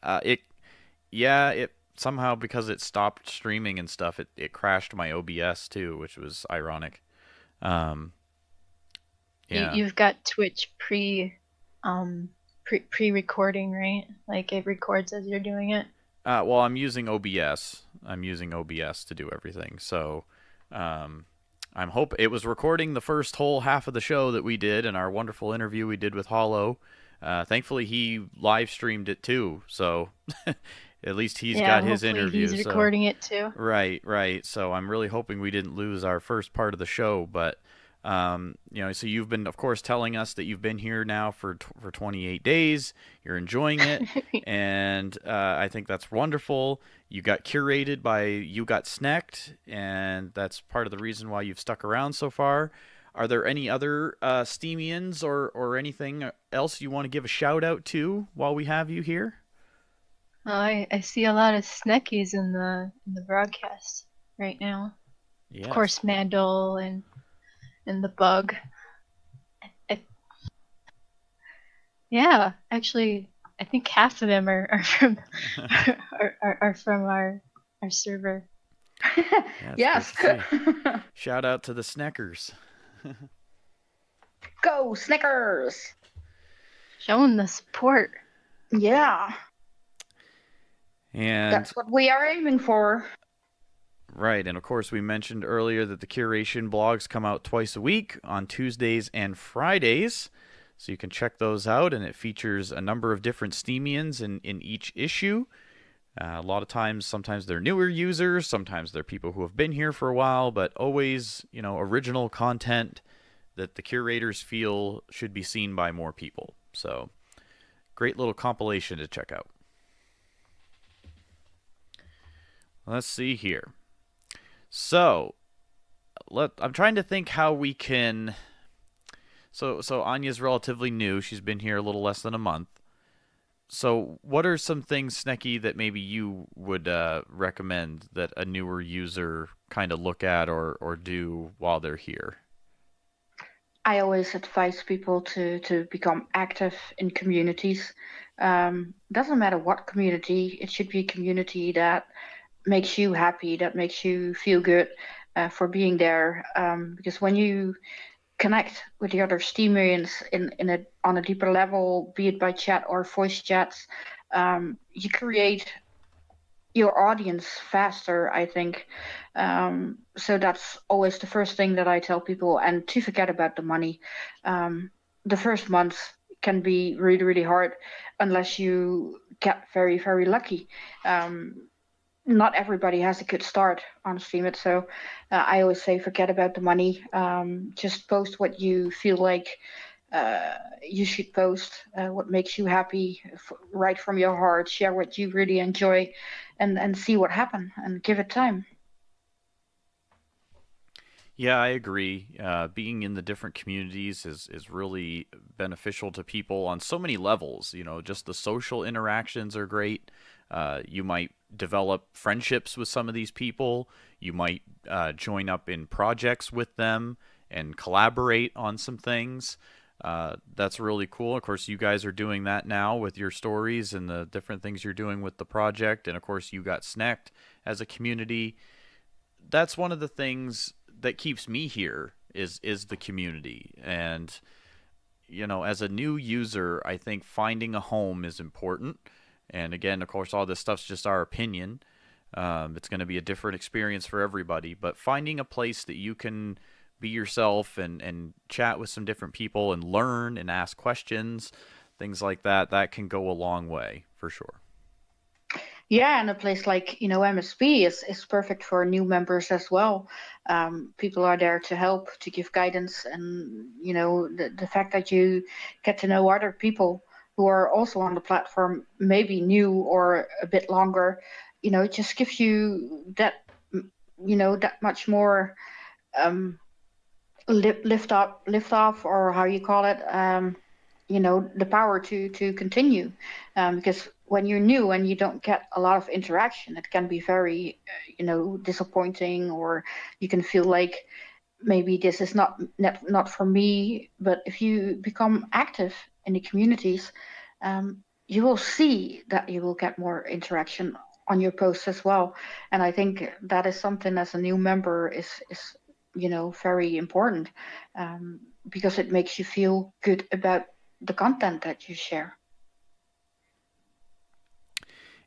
It somehow, because it stopped streaming and stuff, it crashed my OBS too, which was ironic. Yeah. You've got Twitch pre-recording, right? Like it records as you're doing it. Well, I'm using OBS. I'm using OBS to do everything. So, I'm hope it was recording the first whole half of the show that we did, and our wonderful interview we did with Hollow. Thankfully, he live streamed it too. So, at least he's got his interview. He's recording it too. Right. So I'm really hoping we didn't lose our first part of the show, but. So you've been, of course, telling us that you've been here now for 28 days. You're enjoying it, and I think that's wonderful. You got curated by You Got Snecked, and that's part of the reason why you've stuck around so far. Are there any other Steemians or anything else you want to give a shout out to while we have you here? Well, I see a lot of Snekkies in the broadcast right now. Yes. Of course, Mandel and the bug. Yeah, actually, I think half of them are from are from our server. Yes. Shout out to the Sneckers. Go Sneckers! Showing the support. Yeah. And that's what we are aiming for. Right, and of course we mentioned earlier that the curation blogs come out twice a week on Tuesdays and Fridays, so you can check those out, and it features a number of different Steemians in each issue. A lot of times, sometimes they're newer users, sometimes they're people who have been here for a while, but always, original content that the curators feel should be seen by more people. So, great little compilation to check out. Let's see here. So, I'm trying to think how we can. So Anya's relatively new. She's been here a little less than a month. So, what are some things, Snekky, that maybe you would recommend that a newer user kind of look at or do while they're here? I always advise people to become active in communities. Doesn't matter what community. It should be a community that makes you happy, that makes you feel good for being there. Because when you connect with the other Steemians on a deeper level, be it by chat or voice chats, you create your audience faster, I think. So that's always the first thing that I tell people, and to forget about the money. The first month can be really, really hard unless you get very, very lucky. not everybody has a good start on STEEMIT. So I always say, forget about the money. Just post what you feel like you should post, what makes you happy, right from your heart. Share what you really enjoy, and see what happens, and give it time. Yeah, I agree. Being in the different communities is really beneficial to people on so many levels. You know, just the social interactions are great. You might develop friendships with some of these people. You might join up in projects with them and collaborate on some things. That's really cool. Of course, you guys are doing that now with your stories and the different things you're doing with the project. And of course, you got Snekky as a community. That's one of the things that keeps me here is the community. And you know, as a new user, I think finding a home is important. And again, of course, all this stuff's just our opinion. It's going to be a different experience for everybody, but finding a place that you can be yourself and chat with some different people and learn and ask questions, things like that, that can go a long way for sure. Yeah, and a place like, MSP is perfect for new members as well. People are there to help, to give guidance, and the fact that you get to know other people who are also on the platform, maybe new or a bit longer, it just gives you that, that much more lift off, or how you call it, the power to continue, because when you're new and you don't get a lot of interaction, it can be very disappointing, or you can feel like maybe this is not for me. But if you become active in the communities, you will see that you will get more interaction on your posts as well. And I think that is something, as a new member, is very important, because it makes you feel good about the content that you share.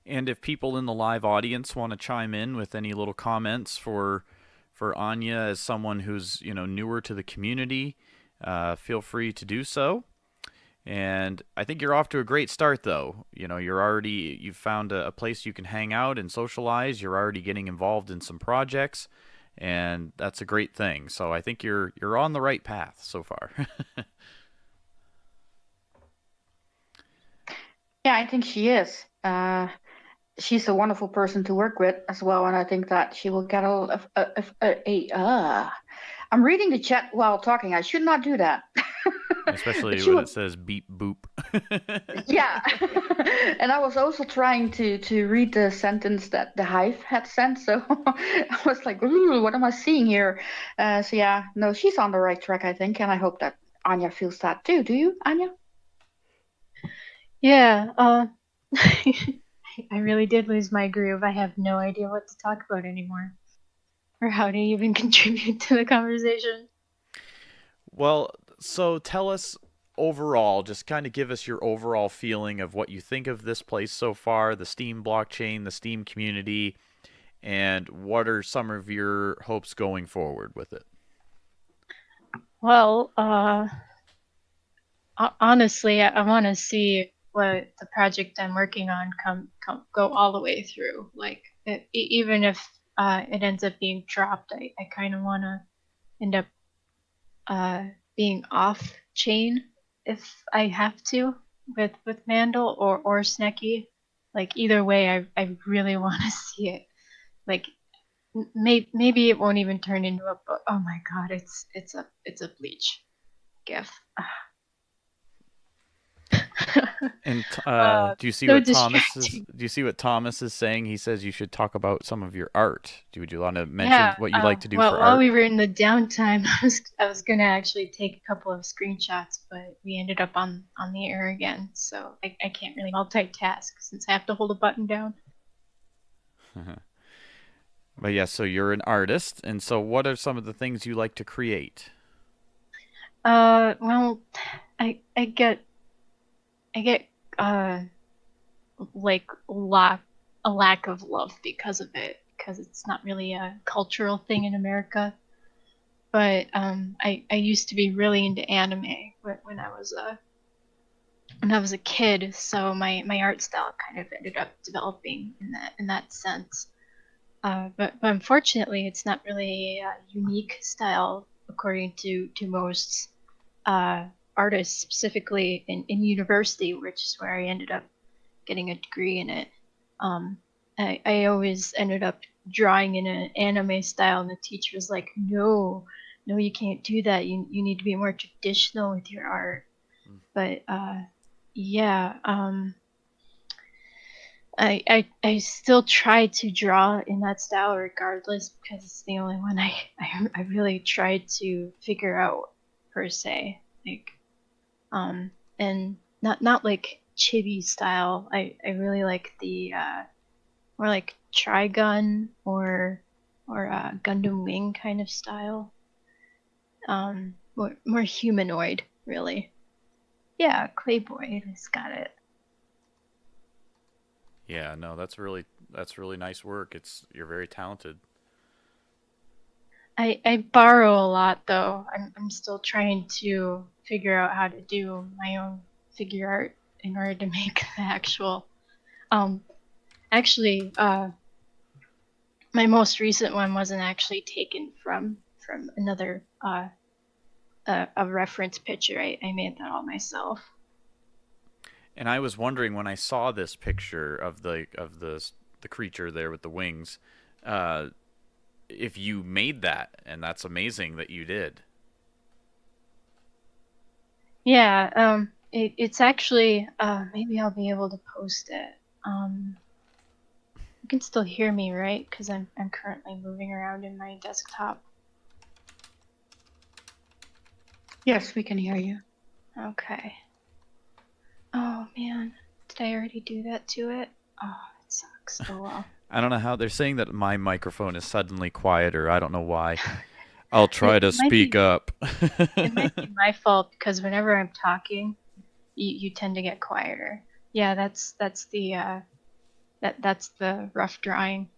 And if people in the live audience want to chime in with any little comments for Anya as someone who's newer to the community, feel free to do so. And I think you're off to a great start, though. You've found a place you can hang out and socialize. You're already getting involved in some projects, and that's a great thing. So I think you're on the right path so far. Yeah, I think she is. She's a wonderful person to work with as well, and I think that she will get I'm reading the chat while talking. I should not do that. Especially when it says beep boop. Yeah. And I was also trying to read the sentence that the Hive had sent, so I was like, ooh, what am I seeing here? So yeah, no, she's on the right track, I think, and I hope that Anya feels that too. Do you, Anya? Yeah, I really did lose my groove. I have no idea what to talk about anymore, or how to even contribute to the conversation. Well, so tell us overall, just kind of give us your overall feeling of what you think of this place so far, the Steem blockchain, the Steem community, and what are some of your hopes going forward with it? Well, honestly, I want to see what the project I'm working on go all the way through. Like, even if it ends up being dropped, I kind of want to end up being off chain if I have to, with Mandel or Snekky. Like, either way, I really want to see it. Like, maybe it won't even turn into a book. Oh my god, it's a Bleach GIF. And do you see so what Thomas is saying? He says you should talk about some of your art. Would you want to mention what you like to do for art? While we were in the downtime, I was gonna actually take a couple of screenshots, but we ended up on the air again, so I can't really multitask since I have to hold a button down. But yeah, so you're an artist, and so what are some of the things you like to create? Well, I get like a lack of love because of it, because it's not really a cultural thing in America. But I used to be really into anime when I was a kid, so my art style kind of ended up developing in that sense. but unfortunately, it's not really a unique style according to most artists, specifically in university, which is where I ended up getting a degree in it. I always ended up drawing in an anime style, and the teacher was like, no, you can't do that. You need to be more traditional with your art. But yeah, I still try to draw in that style regardless, because it's the only one I really tried to figure out per se. Like, and not like chibi style. I really like the more like Trigun or Gundam Wing kind of style. More humanoid, really. Yeah, Clayboy has got it. Yeah, no, that's really nice work. You're very talented. I borrow a lot though. I'm still trying to figure out how to do my own figure art in order to make the actual. Actually, my most recent one wasn't actually taken from another a reference picture. I made that all myself. And I was wondering when I saw this picture of the creature there with the wings, if you made that, and that's amazing that you did. Yeah, it's actually maybe I'll be able to post it. You can still hear me, right? Because I'm currently moving around in my desktop. Yes, we can hear you. Okay. Oh man, did I already do that to it? Oh, it sucks. Oh well. I don't know how they're saying that my microphone is suddenly quieter. I don't know why. I'll try to speak up. It might be my fault, because whenever I'm talking, you tend to get quieter. Yeah, that's the that's the rough drawing.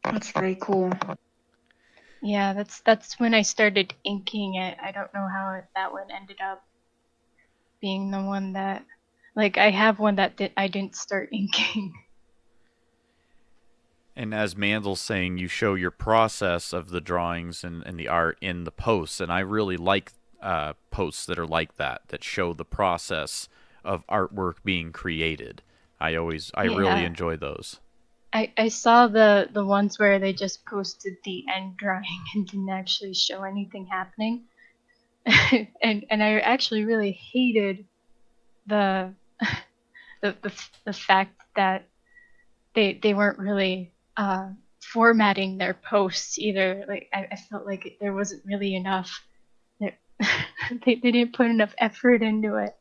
That's very cool. Yeah, that's when I started inking it. I don't know how that one ended up being the one that, like, I have one that I didn't start inking. And as Mandel's saying, you show your process of the drawings and the art in the posts, and I really like posts that are like that show the process of artwork being created. I really enjoy those. I saw the ones where they just posted the end drawing and didn't actually show anything happening. and I actually really hated the fact that they weren't really formatting their posts either. Like I felt like there wasn't really enough. They didn't put enough effort into it.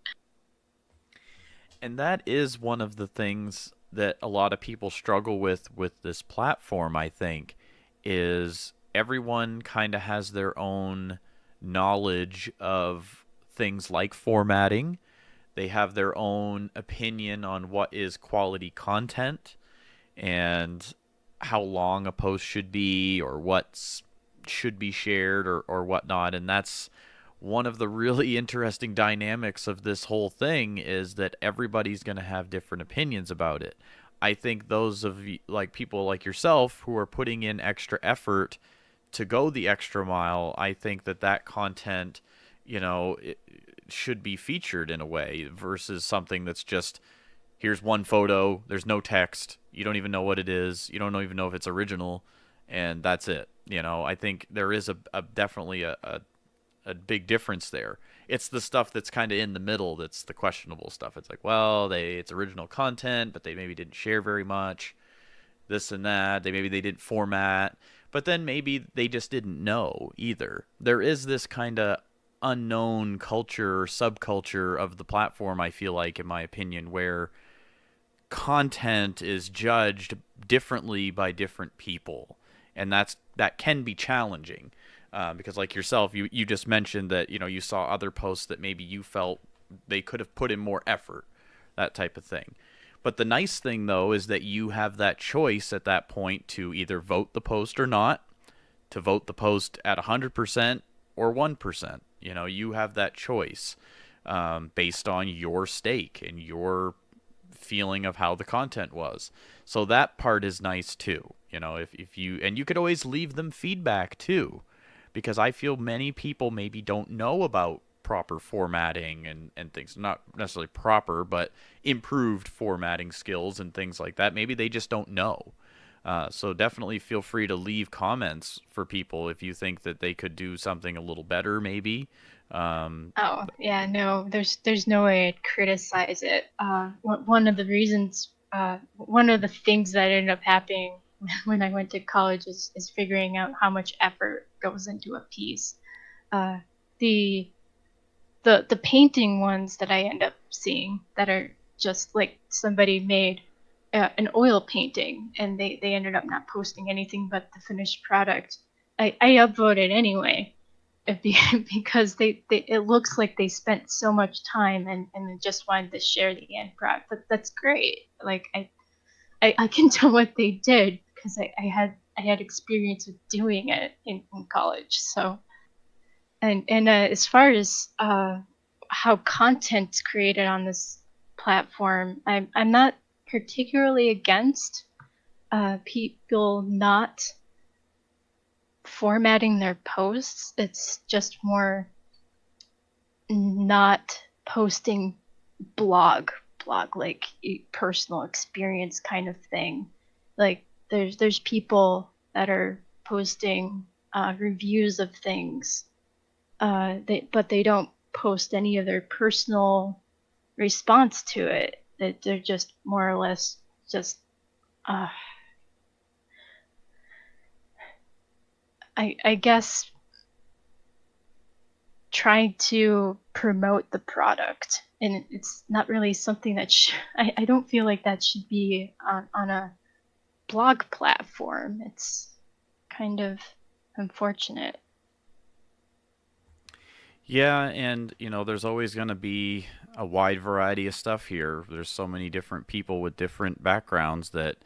And that is one of the things that a lot of people struggle with this platform, I think, is everyone kind of has their own knowledge of things like formatting. They have their own opinion on what is quality content and how long a post should be or what should be shared or whatnot. And that's one of the really interesting dynamics of this whole thing, is that everybody's going to have different opinions about it. I think those of you, like people like yourself who are putting in extra effort to go the extra mile, I think that content, it should be featured in a way versus something that's just, here's one photo, there's no text, you don't even know what it is, you don't even know if it's original, and that's it. I think there is definitely a big difference there. It's the stuff that's kind of in the middle that's the questionable stuff. It's like, well, it's original content, but they maybe didn't share very much, this and that. Maybe they didn't format, but then maybe they just didn't know either. There is this kind of unknown culture or subculture of the platform, I feel like, in my opinion, where content is judged differently by different people, and that can be challenging. Because like yourself, you just mentioned that you saw other posts that maybe you felt they could have put in more effort, that type of thing. But the nice thing though is that you have that choice at that point to either vote the post or not, to vote the post at 100% or 1%. You have that choice based on your stake and your feeling of how the content was. So that part is nice too. You know, if you, and you could always leave them feedback too, because I feel many people maybe don't know about proper formatting and things. Not necessarily proper, but improved formatting skills and things like that. Maybe they just don't know. So definitely feel free to leave comments for people if you think that they could do something a little better, maybe. Oh, yeah, no, there's no way I'd criticize it. One of the reasons, one of the things that ended up happening when I went to college is figuring out how much effort goes into a piece. The painting ones that I end up seeing that are just like somebody made an oil painting and they ended up not posting anything but the finished product. I upvote it anyway because it looks like they spent so much time and they just wanted to share the end product. But that's great. Like I can tell what they did because I had experience with doing it in college. So and as far as how content's created on this platform, I'm not particularly against people not formatting their posts. It's just more not posting blog like personal experience kind of thing. Like there's people that are posting reviews of things, but they don't post any of their personal response to it. That they're just more or less just I guess trying to promote the product, and it's not really something that I don't feel like that should be on a blog platform. It's kind of unfortunate. Yeah, and you know, there's always going to be a wide variety of stuff here. There's so many different people with different backgrounds that,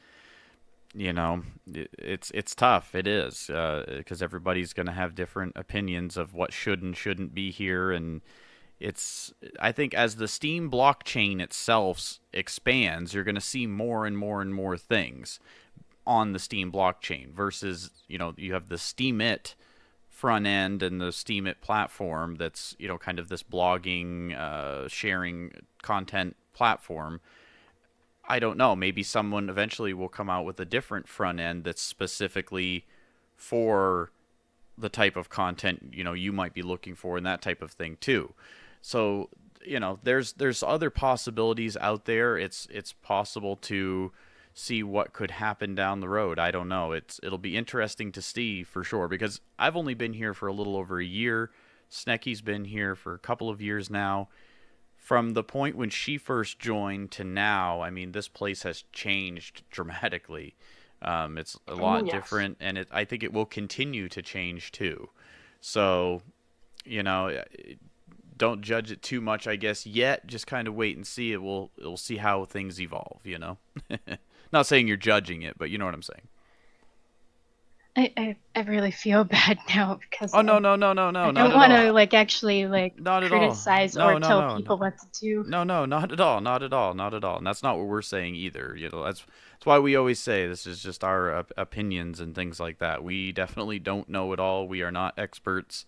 you know, it's tough. It is, because everybody's going to have different opinions of what should and shouldn't be here, and I think as the Steem blockchain itself expands, you're going to see more and more and more things on the Steem blockchain versus, you know, you have the STEEMIT front end and the STEEMIT platform that's, you know, kind of this blogging, sharing content platform. I don't know, maybe someone eventually will come out with a different front end that's specifically for the type of content, you know, you might be looking for and that type of thing too. So, you know, there's other possibilities out there. It's possible to see what could happen down the road. I don't know. It'll be interesting to see for sure, because I've only been here for a little over a year. Snekky's been here for a couple of years now. From the point when she first joined to now, I mean, this place has changed dramatically. It's a lot different, and I think it will continue to change too. So, you know, don't judge it too much, I guess, yet. Just kind of wait and see. We'll see how things evolve, you know? Not saying you're judging it, but you know what I'm saying. I really feel bad now because no, I don't want to like actually like not criticize or tell people what to do. No, not at all, and that's not what we're saying either. You know, that's why we always say this is just our opinions and things like that. We definitely don't know it all. We are not experts.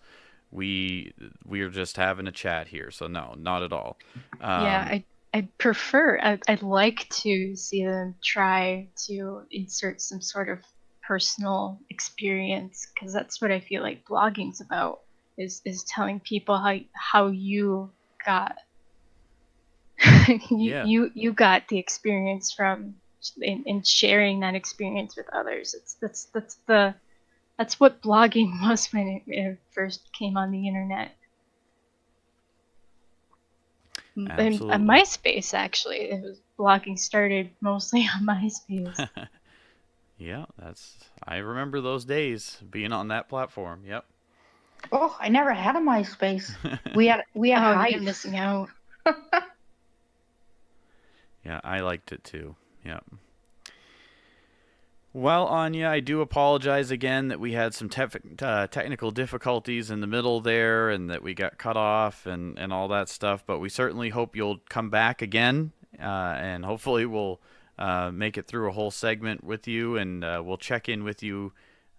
We are just having a chat here, so no, not at all. Yeah, I'd like to see them try to insert some sort of personal experience, because that's what I feel like blogging's about, is telling people how you got you got the experience from and sharing that experience with others. That's what blogging was when it first came on the internet. Absolutely. And MySpace, actually, blogging started mostly on MySpace. Yeah, I remember those days being on that platform. Yep. Oh, I never had a MySpace. We had Hive. You're missing out. Yeah, I liked it too. Yep. Well, Anya, I do apologize again that we had some technical difficulties in the middle there and that we got cut off and all that stuff, but we certainly hope you'll come back again, and hopefully we'll make it through a whole segment with you, and we'll check in with you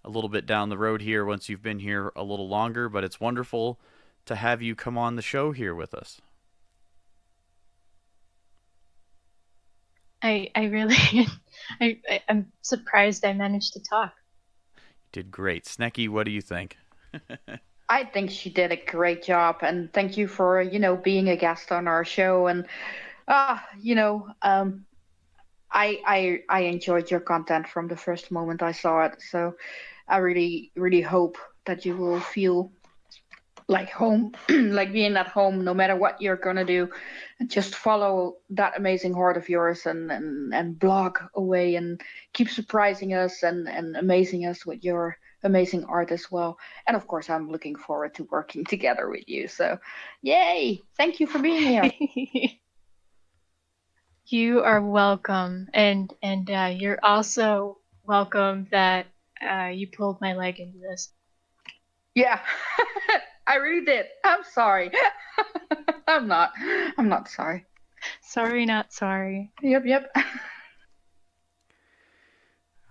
a little bit down the road here once you've been here a little longer. But it's wonderful to have you come on the show here with us. I really, I'm surprised I managed to talk. You did great. Snekky, what do you think? I think she did a great job, and thank you for, being a guest on our show. And, I enjoyed your content from the first moment I saw it. So I really, really hope that you will feel like home, like being at home, no matter what you're going to do. And just follow that amazing heart of yours and blog away and keep surprising us and amazing us with your amazing art as well. And of course, I'm looking forward to working together with you. So yay. Thank you for being here. You are welcome, and you're also welcome that you pulled my leg into this. Yeah, I really did. I'm sorry. I'm not sorry. Sorry, not sorry. Yep.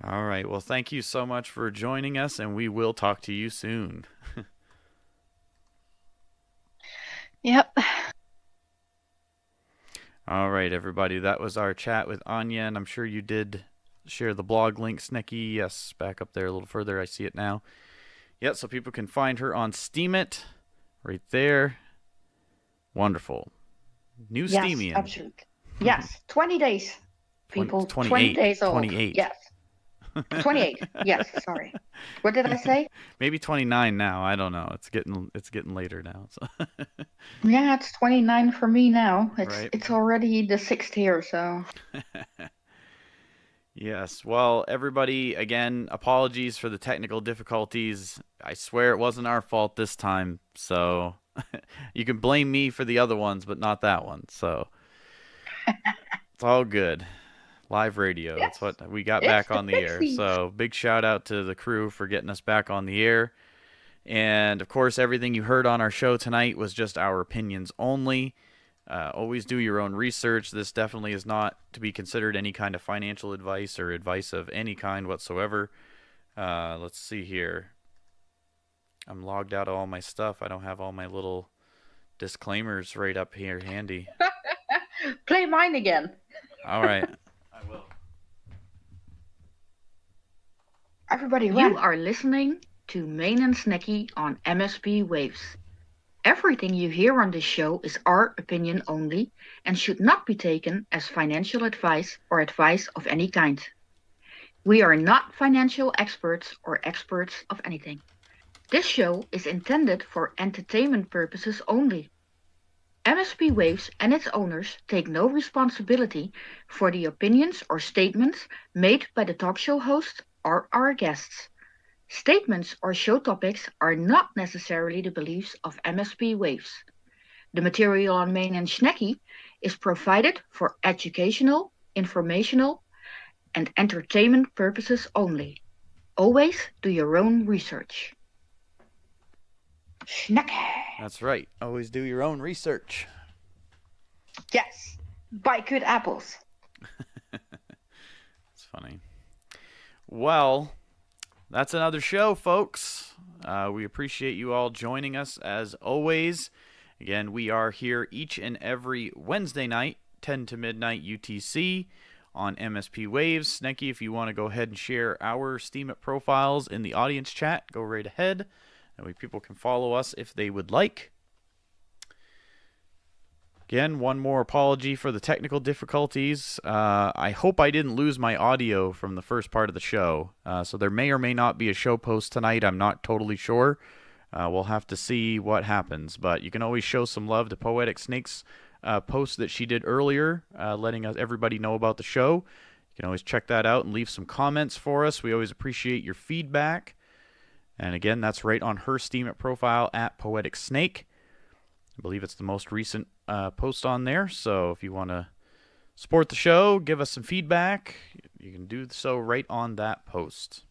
All right. Well, thank you so much for joining us, and we will talk to you soon. Yep. All right, everybody. That was our chat with Anya, and I'm sure you did share the blog link, Snekky. Yes, back up there a little further. I see it now. Yeah, so people can find her on STEEMIT right there. Wonderful. New Steemian. Yes, absolutely. Yes, 20 days. People, 20 days old. 28. Yes. 28. Yes, sorry. What did I say? Maybe 29 now. I don't know. It's getting later now. So. Yeah, it's 29 for me now. Right. It's already the 6th here, so. Yes. Well, everybody, again, apologies for the technical difficulties. I swear it wasn't our fault this time. So you can blame me for the other ones, but not that one. So it's all good. Live radio. Yes. That's what we got back on the air. So big shout out to the crew for getting us back on the air. And of course, everything you heard on our show tonight was just our opinions only. Always do your own research. This definitely is not to be considered any kind of financial advice or advice of any kind whatsoever. Let's see here. I'm logged out of all my stuff. I don't have all my little disclaimers right up here handy. Play mine again. All right. I will. Everybody, you are listening to Ma1ne Snekky on MSPWaves. Everything you hear on this show is our opinion only and should not be taken as financial advice or advice of any kind. We are not financial experts or experts of anything. This show is intended for entertainment purposes only. MSPWaves and its owners take no responsibility for the opinions or statements made by the talk show host or our guests. Statements or show topics are not necessarily the beliefs of MSPWaves. The material on Ma1ne Snekky is provided for educational, informational, and entertainment purposes only. Always do your own research. Snekky. That's right. Always do your own research. Yes. Buy good apples. It's funny. Well, that's another show, folks. We appreciate you all joining us as always. Again, we are here each and every Wednesday night, 10 to midnight UTC on MSPWaves. Snekky, if you want to go ahead and share our STEEMIT profiles in the audience chat, go right ahead. That way people can follow us if they would like. Again, one more apology for the technical difficulties. I hope I didn't lose my audio from the first part of the show. So there may or may not be a show post tonight. I'm not totally sure. We'll have to see what happens. But you can always show some love to Poetic Snake's post that she did earlier, letting everybody know about the show. You can always check that out and leave some comments for us. We always appreciate your feedback. And again, that's right on her STEEMIT profile at Poetic Snake. I believe it's the most recent post on there. So if you want to support the show, give us some feedback, you can do so right on that post.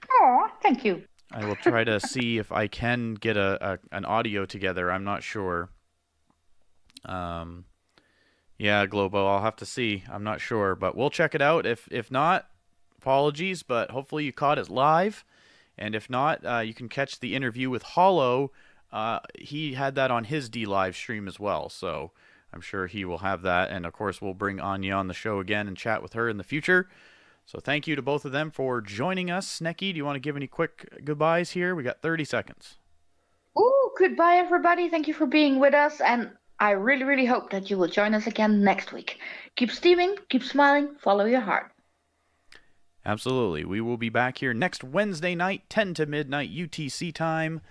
Oh, thank you. I will try to see if I can get an audio together. I'm not sure. Yeah, Globo, I'll have to see. I'm not sure, but we'll check it out. If not, apologies, but hopefully you caught it live. And if not, you can catch the interview with Hollow. He had that on his D Live stream as well, so I'm sure he will have that. And of course, we'll bring Anya on the show again and chat with her in the future. So thank you to both of them for joining us. Snekky, do you want to give any quick goodbyes here? We got 30 seconds. Ooh, goodbye, everybody. Thank you for being with us, and I really, really hope that you will join us again next week. Keep steaming, keep smiling, follow your heart. Absolutely. We will be back here next Wednesday night, 10 to midnight UTC time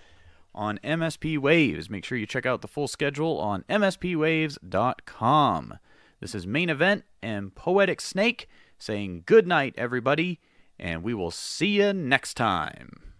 on MSP Waves. Make sure you check out the full schedule on MSPWaves.com. This is Main Event and Poetic Snake saying good night, everybody, and we will see you next time.